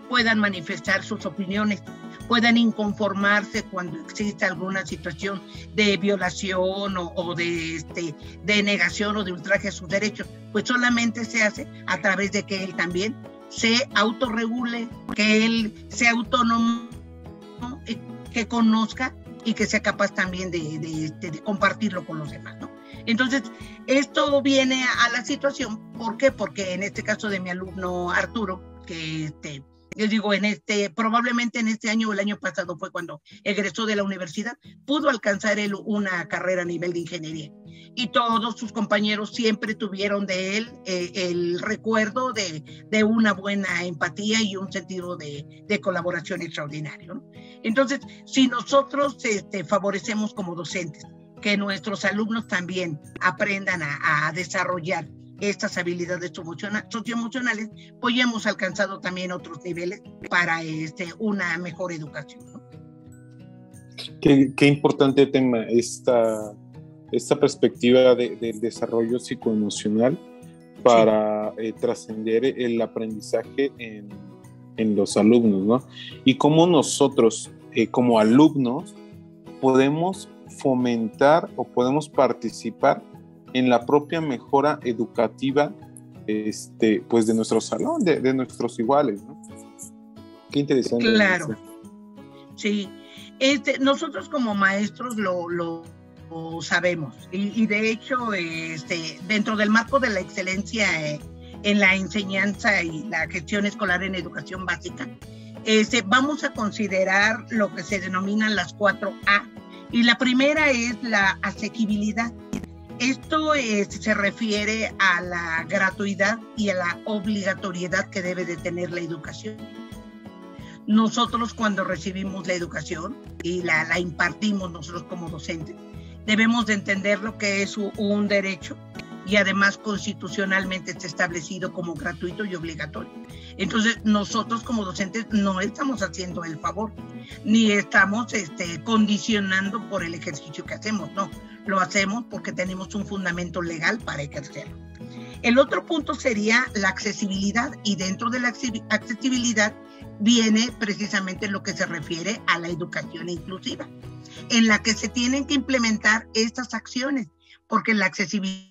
puedan manifestar sus opiniones, puedan inconformarse cuando exista alguna situación de violación o de negación o de ultraje a sus derechos? Pues solamente se hace a través de que él también se autorregule, que él sea autónomo, que conozca y que sea capaz también de compartirlo con los demás, ¿no? Entonces, esto viene a la situación, ¿por qué? Porque en este caso de mi alumno Arturo, que yo digo, probablemente en este año o el año pasado fue cuando egresó de la universidad, pudo alcanzar él una carrera a nivel de ingeniería. Y todos sus compañeros siempre tuvieron de él el recuerdo de una buena empatía y un sentido de colaboración extraordinario, ¿no? Entonces, si nosotros favorecemos como docentes que nuestros alumnos también aprendan a desarrollar estas habilidades socioemocionales, pues ya hemos alcanzado también otros niveles para una mejor educación, ¿no? Qué importante tema esta perspectiva del desarrollo psicoemocional para trascender el aprendizaje en los alumnos, ¿no? Y cómo nosotros, como alumnos, podemos fomentar o podemos participar en la propia mejora educativa pues de nuestro salón, de nuestros iguales, ¿no? Qué interesante. Claro, sí. Nosotros como maestros lo sabemos y de hecho dentro del marco de la excelencia en la enseñanza y la gestión escolar en educación básica, vamos a considerar lo que se denominan las 4A, y la primera es la asequibilidad. Esto se refiere a la gratuidad y a la obligatoriedad que debe de tener la educación. Nosotros cuando recibimos la educación y la impartimos nosotros como docentes, debemos de entender lo que es un derecho y además constitucionalmente está establecido como gratuito y obligatorio. Entonces nosotros como docentes no estamos haciendo el favor, ni estamos condicionando por el ejercicio que hacemos, no, lo hacemos porque tenemos un fundamento legal para ejercerlo. El otro punto sería la accesibilidad, y dentro de la accesibilidad viene precisamente lo que se refiere a la educación inclusiva, en la que se tienen que implementar estas acciones, porque la accesibilidad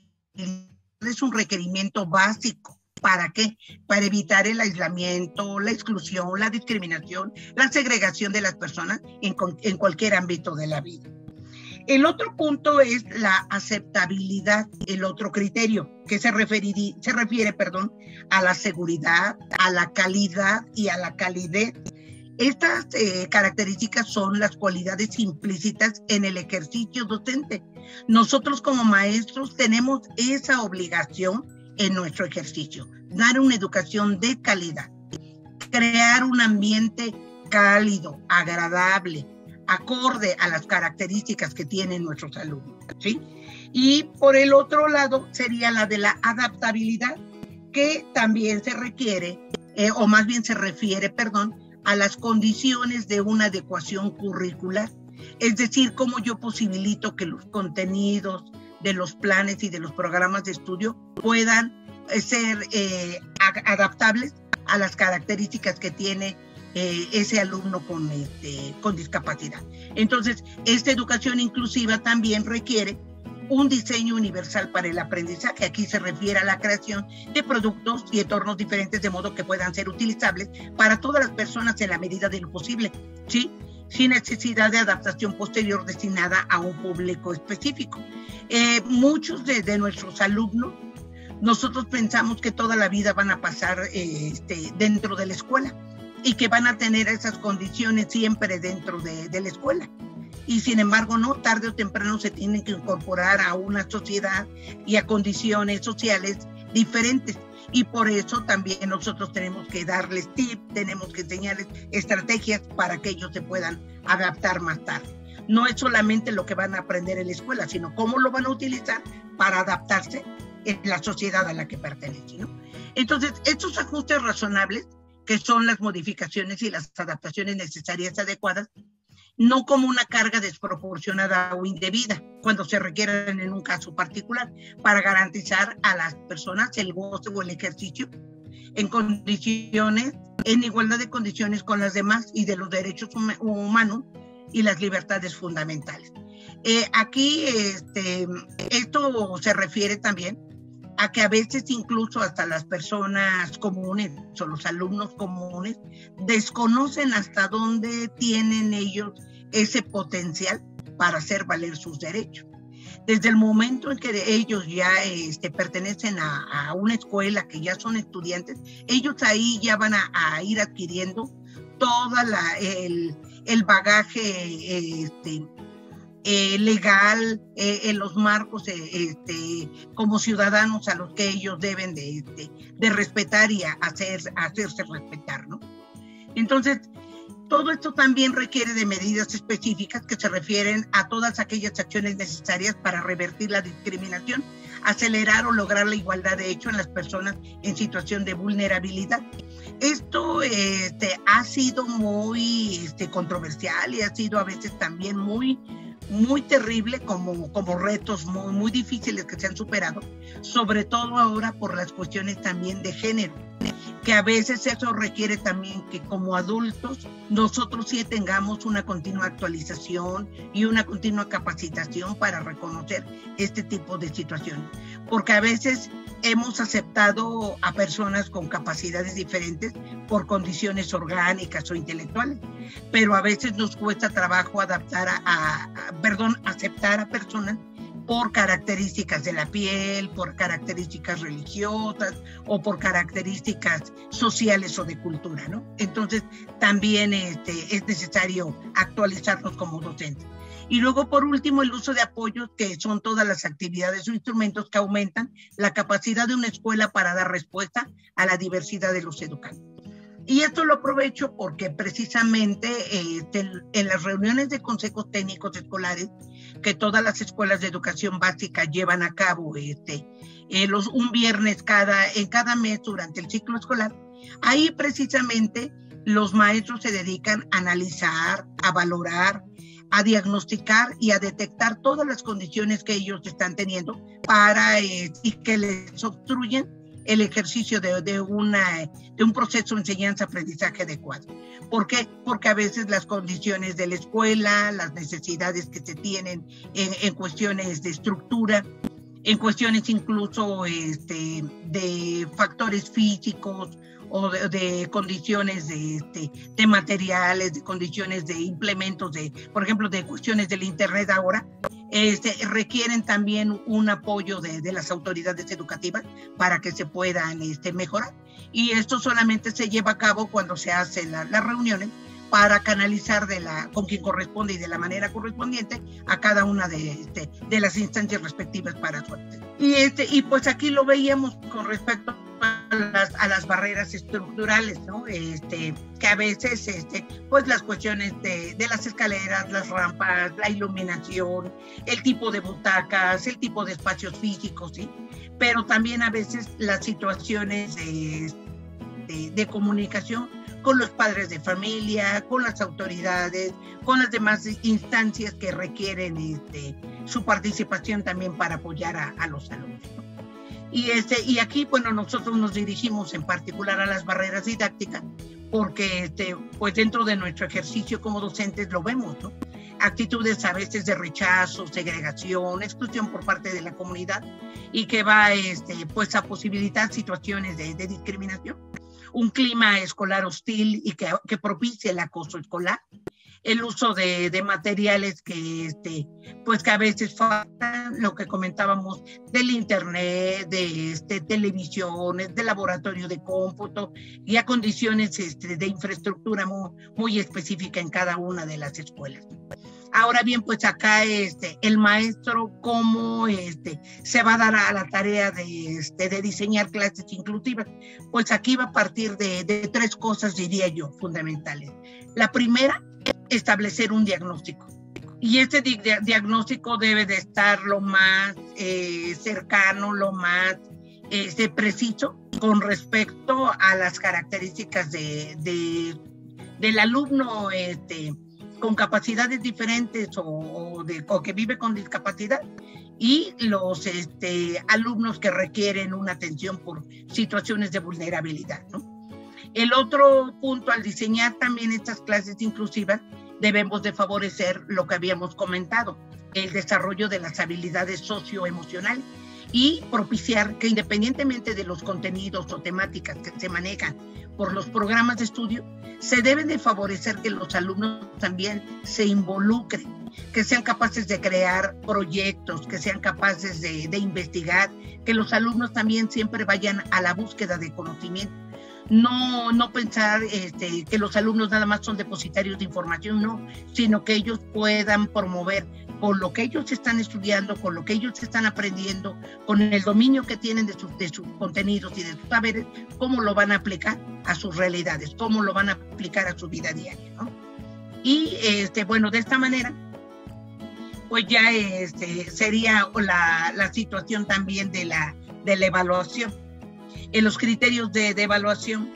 es un requerimiento básico. ¿Para qué? Para evitar el aislamiento, la exclusión, la discriminación, la segregación de las personas en cualquier ámbito de la vida. El otro punto es la aceptabilidad, el otro criterio que se refiere, a la seguridad, a la calidad y a la calidez. Estas características son las cualidades implícitas en el ejercicio docente. Nosotros como maestros tenemos esa obligación en nuestro ejercicio, dar una educación de calidad, crear un ambiente cálido, agradable, acorde a las características que tienen nuestros alumnos, ¿sí? Y por el otro lado sería la de la adaptabilidad, que también se requiere, o más bien se refiere, a las condiciones de una adecuación curricular. Es decir, cómo yo posibilito que los contenidos de los planes y de los programas de estudio puedan ser adaptables a las características que tiene ese alumno con discapacidad. Entonces, esta educación inclusiva también requiere un diseño universal para el aprendizaje. Aquí se refiere a la creación de productos y entornos diferentes de modo que puedan ser utilizables para todas las personas en la medida de lo posible, ¿sí? Sin necesidad de adaptación posterior destinada a un público específico. Muchos de nuestros alumnos, nosotros pensamos que toda la vida van a pasar dentro de la escuela y que van a tener esas condiciones siempre dentro de la escuela. Y sin embargo, no, tarde o temprano se tienen que incorporar a una sociedad y a condiciones sociales diferentes. Y por eso también nosotros tenemos que darles tips, tenemos que enseñarles estrategias para que ellos se puedan adaptar más tarde. No es solamente lo que van a aprender en la escuela, sino cómo lo van a utilizar para adaptarse en la sociedad a la que pertenecen, ¿no? Entonces, estos ajustes razonables, que son las modificaciones y las adaptaciones necesarias adecuadas, no como una carga desproporcionada o indebida, cuando se requieren en un caso particular, para garantizar a las personas el goce o el ejercicio en condiciones, en igualdad de condiciones con las demás y de los derechos humanos y las libertades fundamentales. Aquí esto se refiere también a que a veces incluso hasta las personas comunes o los alumnos comunes desconocen hasta dónde tienen ellos ese potencial para hacer valer sus derechos. Desde el momento en que ellos ya pertenecen a una escuela, que ya son estudiantes, ellos ahí ya van a ir adquiriendo todo el bagaje legal, en los marcos como ciudadanos a los que ellos deben de respetar y hacerse respetar, ¿no? Entonces, todo esto también requiere de medidas específicas que se refieren a todas aquellas acciones necesarias para revertir la discriminación, acelerar o lograr la igualdad de hecho en las personas en situación de vulnerabilidad. Esto ha sido muy controversial y ha sido a veces también muy terrible, como retos muy difíciles que se han superado, sobre todo ahora por las cuestiones también de género, que a veces eso requiere también que como adultos nosotros sí tengamos una continua actualización y una continua capacitación para reconocer este tipo de situaciones, porque a veces hemos aceptado a personas con capacidades diferentes por condiciones orgánicas o intelectuales, pero a veces nos cuesta trabajo aceptar a personas por características de la piel, por características religiosas o por características sociales o de cultura, ¿no? Entonces también es necesario actualizarnos como docentes. Y luego, por último, el uso de apoyos, que son todas las actividades o instrumentos que aumentan la capacidad de una escuela para dar respuesta a la diversidad de los educantes. Y esto lo aprovecho porque precisamente en las reuniones de consejos técnicos escolares que todas las escuelas de educación básica llevan a cabo un viernes en cada mes durante el ciclo escolar, ahí precisamente los maestros se dedican a analizar, a valorar, a diagnosticar y a detectar todas las condiciones que ellos están teniendo y que les obstruyen el ejercicio de un proceso de enseñanza-aprendizaje adecuado. ¿Por qué? Porque a veces las condiciones de la escuela, las necesidades que se tienen en cuestiones de estructura, en cuestiones incluso de factores físicos o de condiciones de materiales, de condiciones de implementos, por ejemplo, de cuestiones del Internet ahora, requieren también un apoyo de las autoridades educativas para que se puedan mejorar. Y esto solamente se lleva a cabo cuando se hacen las reuniones para canalizar con quien corresponde y de la manera correspondiente a cada una de las instancias respectivas para su acceso. Y pues aquí lo veíamos con respecto a las barreras estructurales, ¿no? Que a veces pues las cuestiones de las escaleras, las rampas, la iluminación, el tipo de butacas, el tipo de espacios físicos, ¿sí? Pero también a veces las situaciones de comunicación con los padres de familia, con las autoridades, con las demás instancias que requieren su participación también para apoyar a los alumnos, ¿no? Y aquí, bueno, nosotros nos dirigimos en particular a las barreras didácticas porque, pues dentro de nuestro ejercicio como docentes lo vemos, ¿no? Actitudes a veces de rechazo, segregación, exclusión por parte de la comunidad y que va, pues a posibilitar situaciones de discriminación. Un clima escolar hostil y que propicie el acoso escolar. El uso de materiales que a veces faltan, lo que comentábamos del internet, de televisiones, de laboratorio de cómputo y a condiciones de infraestructura muy específica en cada una de las escuelas. Ahora bien, pues acá el maestro cómo se va a dar a la tarea de diseñar clases inclusivas. Pues aquí va a partir de tres cosas, diría yo, fundamentales. La primera, establecer un diagnóstico. Y este diagnóstico debe de estar lo más cercano, lo más preciso con respecto a las características del alumno con capacidades diferentes o que vive con discapacidad y los alumnos que requieren una atención por situaciones de vulnerabilidad, ¿no? El otro punto, al diseñar también estas clases inclusivas, debemos de favorecer lo que habíamos comentado, el desarrollo de las habilidades socioemocionales y propiciar que independientemente de los contenidos o temáticas que se manejan por los programas de estudio, se deben de favorecer que los alumnos también se involucren que sean capaces de crear proyectos, que sean capaces de investigar, que los alumnos también siempre vayan a la búsqueda de conocimiento. No pensar que los alumnos nada más son depositarios de información, no, sino que ellos puedan promover con lo que ellos están estudiando, con lo que ellos están aprendiendo, con el dominio que tienen de sus contenidos y de sus saberes, cómo lo van a aplicar a sus realidades, cómo lo van a aplicar a su vida diaria, ¿no? Y bueno, de esta manera, pues ya sería la situación también de la evaluación. En los criterios de evaluación,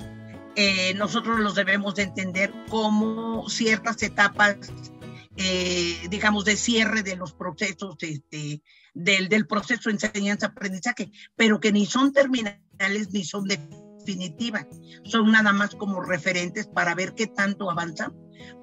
nosotros los debemos de entender como ciertas etapas, digamos, de cierre de los procesos, del proceso de enseñanza-aprendizaje, pero que ni son terminales ni son definitivas, son nada más como referentes para ver qué tanto avanzan.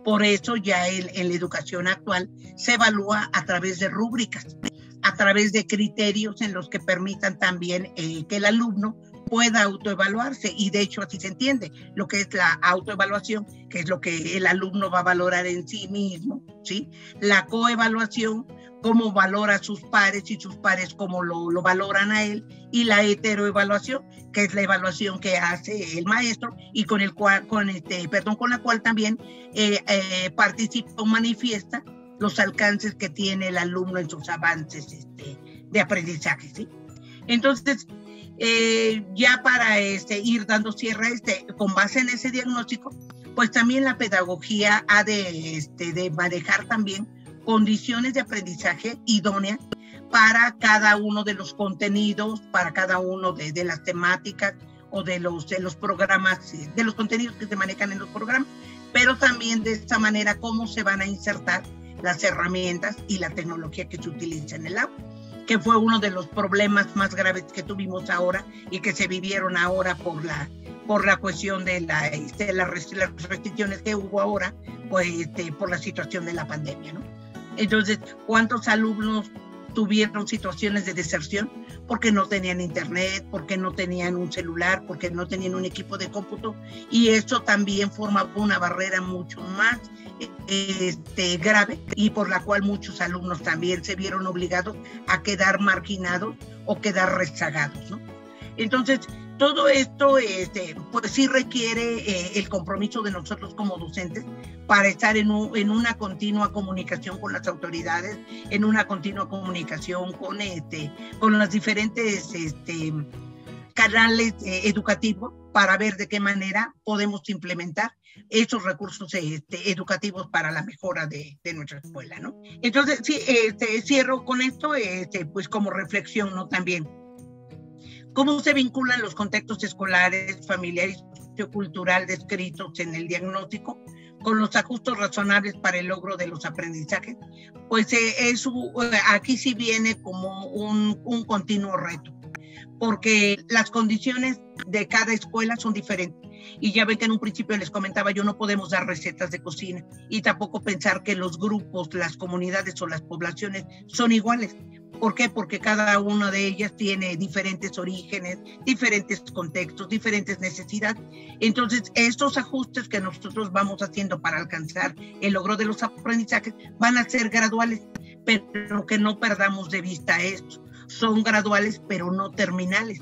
Por eso ya en la educación actual se evalúa a través de rúbricas, a través de criterios en los que permitan también que el alumno pueda autoevaluarse, y de hecho así se entiende lo que es la autoevaluación, que es lo que el alumno va a valorar en sí mismo, ¿sí? La coevaluación, cómo valora a sus pares y sus pares cómo lo valoran a él, y la heteroevaluación, que es la evaluación que hace el maestro y con la cual también participa o manifiesta los alcances que tiene el alumno en sus avances de aprendizaje, ¿sí? Entonces, ya para ir dando cierre con base en ese diagnóstico, pues también la pedagogía ha de manejar también condiciones de aprendizaje idóneas para cada uno de los contenidos, para cada uno de las temáticas o de los programas, de los contenidos que se manejan en los programas, pero también de esta manera cómo se van a insertar las herramientas y la tecnología que se utiliza en el aula, que fue uno de los problemas más graves que tuvimos ahora y que se vivieron ahora por la cuestión de las restricciones que hubo ahora, pues por la situación de la pandemia, ¿no? Entonces, ¿cuántos alumnos tuvieron situaciones de deserción porque no tenían internet, porque no tenían un celular, porque no tenían un equipo de cómputo? Y eso también forma una barrera mucho más grave, y por la cual muchos alumnos también se vieron obligados a quedar marginados o quedar rezagados, ¿no? Entonces, todo esto pues sí requiere el compromiso de nosotros como docentes para estar en una continua comunicación con las autoridades, en una continua comunicación con los diferentes canales educativos, para ver de qué manera podemos implementar esos recursos educativos para la mejora de nuestra escuela, ¿no? Entonces, sí, cierro con esto, pues como reflexión, ¿no? También, ¿cómo se vinculan los contextos escolares, familiares y sociocultural descritos en el diagnóstico con los ajustes razonables para el logro de los aprendizajes? Pues aquí sí viene como un continuo reto, porque las condiciones de cada escuela son diferentes. Y ya ven que en un principio les comentaba yo, no podemos dar recetas de cocina y tampoco pensar que los grupos, las comunidades o las poblaciones son iguales. ¿Por qué? Porque cada una de ellas tiene diferentes orígenes, diferentes contextos, diferentes necesidades. Entonces, estos ajustes que nosotros vamos haciendo para alcanzar el logro de los aprendizajes van a ser graduales, pero que no perdamos de vista esto. Son graduales, pero no terminales.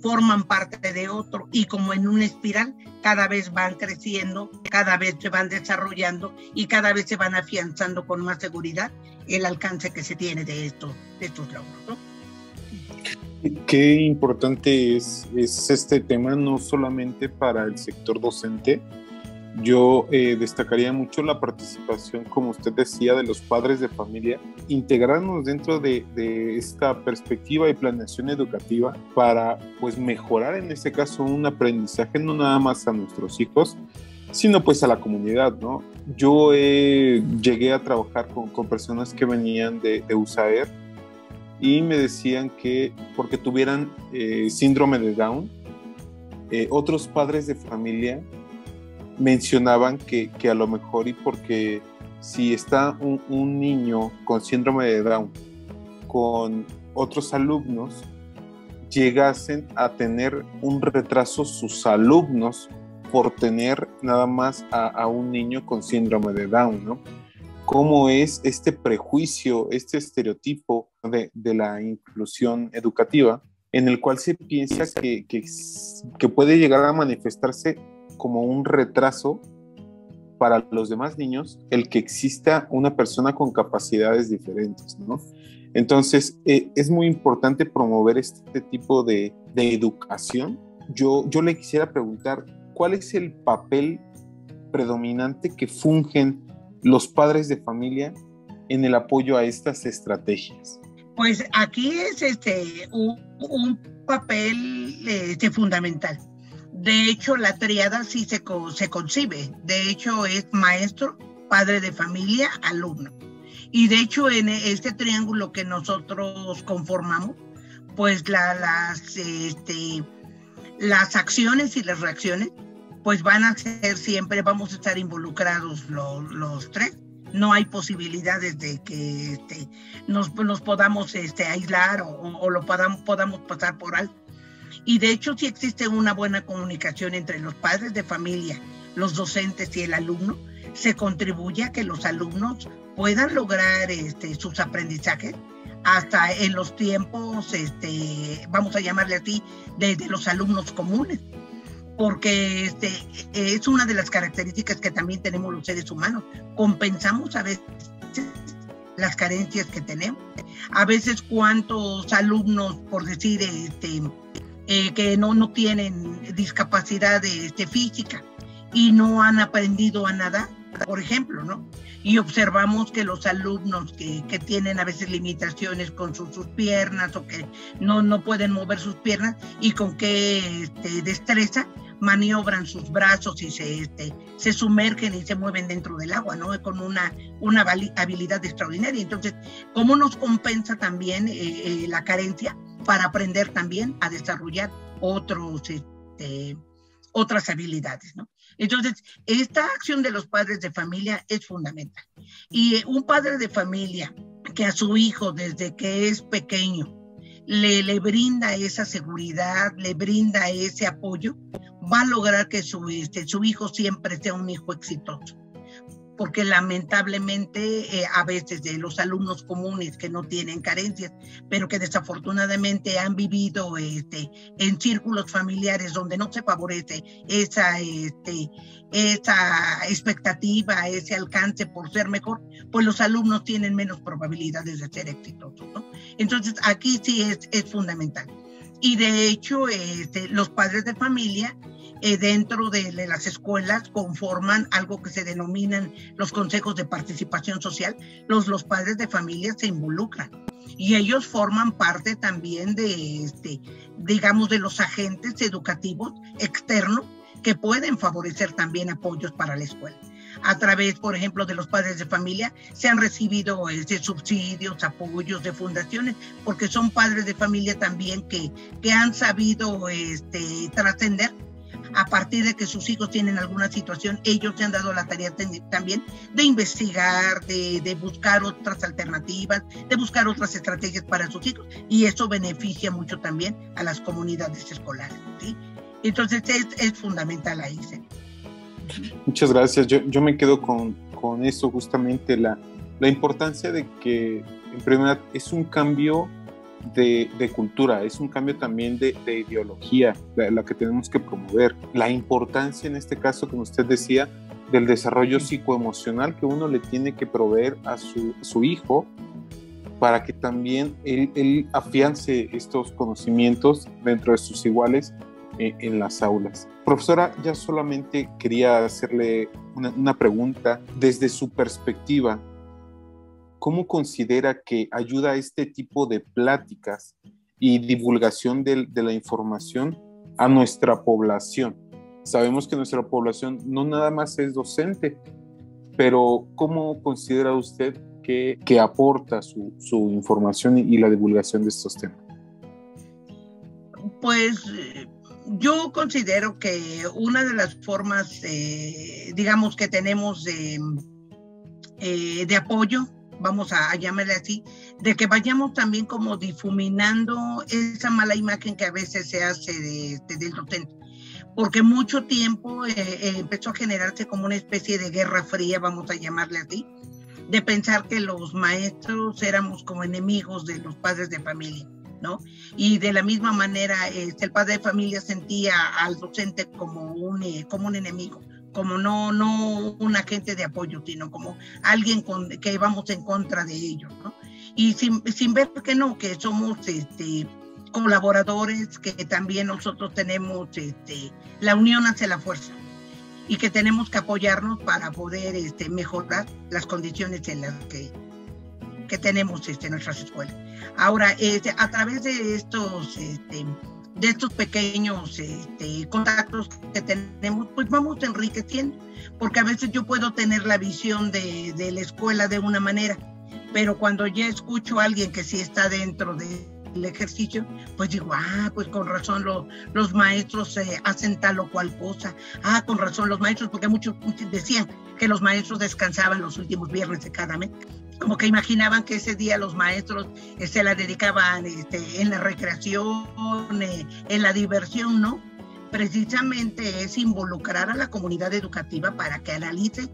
Forman parte de otro, y como en una espiral, cada vez van creciendo, cada vez se van desarrollando y cada vez se van afianzando con más seguridad el alcance que se tiene de estos logros, ¿no? Qué importante es este tema, no solamente para el sector docente. Yo destacaría mucho la participación, como usted decía, de los padres de familia, integrarnos dentro de esta perspectiva y planeación educativa para, pues, mejorar en este caso un aprendizaje no nada más a nuestros hijos, sino pues a la comunidad, ¿no? Yo llegué a trabajar con personas que venían de USAER y me decían que porque tuvieran síndrome de Down, otros padres de familia mencionaban que a lo mejor, y porque si está un niño con síndrome de Down con otros alumnos, llegasen a tener un retraso sus alumnos por tener nada más a un niño con síndrome de Down, ¿no? cómo es este prejuicio, este estereotipo de la inclusión educativa, en el cual se piensa que puede llegar a manifestarse como un retraso para los demás niños el que exista una persona con capacidades diferentes, ¿no? Entonces, es muy importante promover este tipo de educación. Yo le quisiera preguntar, ¿cuál es el papel predominante que fungen los padres de familia en el apoyo a estas estrategias? Pues aquí es un papel fundamental. De hecho, la tríada sí se concibe. De hecho, es maestro, padre de familia, alumno. Y de hecho, en este triángulo que nosotros conformamos, pues las acciones y las reacciones, pues van a ser siempre, vamos a estar involucrados los tres. No hay posibilidades de que nos podamos aislar o lo podamos pasar por alto. Y de hecho, sí existe una buena comunicación entre los padres de familia, los docentes y el alumno, se contribuye a que los alumnos puedan lograr sus aprendizajes hasta en los tiempos, vamos a llamarle así, de los alumnos comunes, porque es una de las características que también tenemos los seres humanos. Compensamos a veces las carencias que tenemos. A veces cuántos alumnos, por decir, que no tienen discapacidad física y no han aprendido a nadar, por ejemplo, ¿no? Y observamos que los alumnos que tienen a veces limitaciones con sus piernas o que no pueden mover sus piernas y con qué destreza maniobran sus brazos y se sumergen y se mueven dentro del agua, ¿no? Con una habilidad extraordinaria. Entonces, ¿cómo nos compensa también la carencia para aprender también a desarrollar otras habilidades, ¿no? Entonces, esta acción de los padres de familia es fundamental. Y un padre de familia que a su hijo, desde que es pequeño, le brinda esa seguridad, le brinda ese apoyo, va a lograr que su hijo siempre sea un hijo exitoso. Porque lamentablemente a veces de los alumnos comunes que no tienen carencias, pero que desafortunadamente han vivido en círculos familiares donde no se favorece esa expectativa, ese alcance por ser mejor, pues los alumnos tienen menos probabilidades de ser exitosos, ¿no? Entonces aquí sí es fundamental. Y de hecho los padres de familia dentro de las escuelas conforman algo que se denominan los consejos de participación social. Los padres de familia se involucran y ellos forman parte también digamos, de los agentes educativos externos que pueden favorecer también apoyos para la escuela. A través, por ejemplo, de los padres de familia se han recibido subsidios, apoyos de fundaciones, porque son padres de familia también que han sabido trascender. A partir de que sus hijos tienen alguna situación, ellos se han dado la tarea también de investigar, de buscar otras alternativas, de buscar otras estrategias para sus hijos, y eso beneficia mucho también a las comunidades escolares, ¿sí? Entonces es fundamental ahí, ¿sí? Muchas gracias. Yo me quedo con eso, justamente la importancia de que, en primer lugar, es un cambio de cultura, es un cambio también de ideología, la que tenemos que promover. La importancia, en este caso, como usted decía, del desarrollo psicoemocional que uno le tiene que proveer a su hijo para que también él afiance estos conocimientos dentro de sus iguales en las aulas. Profesora, ya solamente quería hacerle una pregunta desde su perspectiva. ¿Cómo considera que ayuda este tipo de pláticas y divulgación de la información a nuestra población? Sabemos que nuestra población no nada más es docente, pero ¿cómo considera usted que aporta su información y la divulgación de estos temas? Pues yo considero que una de las formas, digamos, que tenemos de apoyo, vamos a llamarle así, de que vayamos también como difuminando esa mala imagen que a veces se hace del docente. Porque mucho tiempo empezó a generarse como una especie de guerra fría, vamos a llamarle así, de pensar que los maestros éramos como enemigos de los padres de familia, ¿no? Y de la misma manera, el padre de familia sentía al docente como un enemigo, como no un agente de apoyo, sino como alguien que vamos en contra de ellos, ¿no? Y sin ver que no, que somos colaboradores, que también nosotros tenemos la unión hace la fuerza y que tenemos que apoyarnos para poder mejorar las condiciones en las que tenemos en nuestras escuelas. Ahora, a través de estos pequeños contactos que tenemos, pues vamos enriqueciendo, porque a veces yo puedo tener la visión de la escuela de una manera, pero cuando ya escucho a alguien que sí está dentro del ejercicio, pues digo, pues con razón los maestros hacen tal o cual cosa, con razón los maestros, porque muchos decían que los maestros descansaban los últimos viernes de cada mes, como que imaginaban que ese día los maestros se la dedicaban en la recreación, en la diversión, ¿no? Precisamente es involucrar a la comunidad educativa para que analice,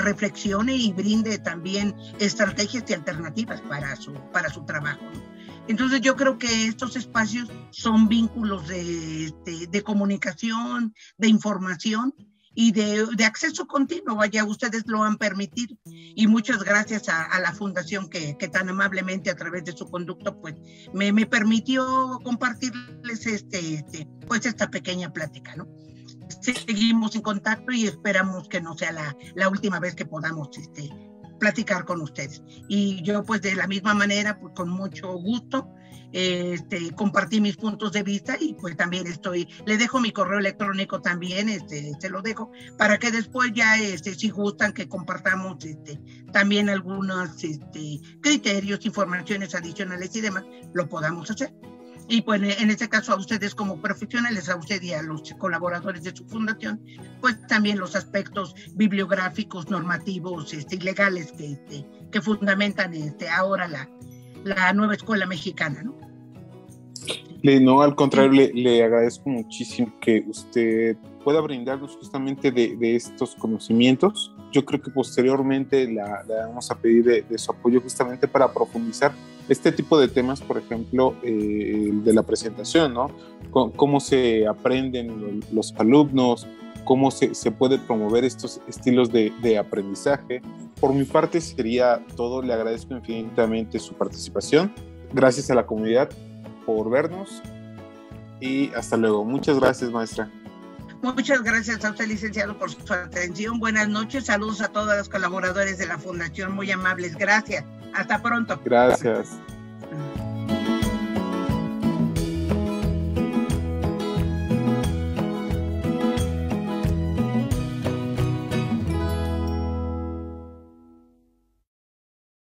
reflexione y brinde también estrategias y alternativas para su trabajo, ¿no? Entonces yo creo que estos espacios son vínculos de comunicación, de información y de acceso continuo. Vaya, ustedes lo han permitido y muchas gracias a la fundación que tan amablemente a través de su conducto pues me permitió compartirles pues esta pequeña plática, ¿no? Seguimos en contacto y esperamos que no sea la última vez que podamos platicar con ustedes. Y yo pues de la misma manera, pues con mucho gusto, compartí mis puntos de vista y pues también le dejo mi correo electrónico también, se lo dejo, para que después ya, si gustan que compartamos también algunos criterios, informaciones adicionales y demás, lo podamos hacer. Y pues en este caso a ustedes como profesionales, a usted y a los colaboradores de su fundación, pues también los aspectos bibliográficos, normativos y legales que fundamentan ahora la nueva escuela mexicana, ¿no? No, al contrario, le agradezco muchísimo que usted pueda brindarnos justamente de estos conocimientos. Yo creo que posteriormente le vamos a pedir de su apoyo justamente para profundizar este tipo de temas, por ejemplo, de la presentación, ¿no? Cómo se aprenden los alumnos, cómo se puede promover estos estilos de aprendizaje. Por mi parte sería todo. Le agradezco infinitamente su participación. Gracias a la comunidad por vernos y hasta luego. Muchas gracias, maestra. Muchas gracias a usted, licenciado, por su atención. Buenas noches. Saludos a todos los colaboradores de la Fundación, muy amables. Gracias. Hasta pronto. Gracias.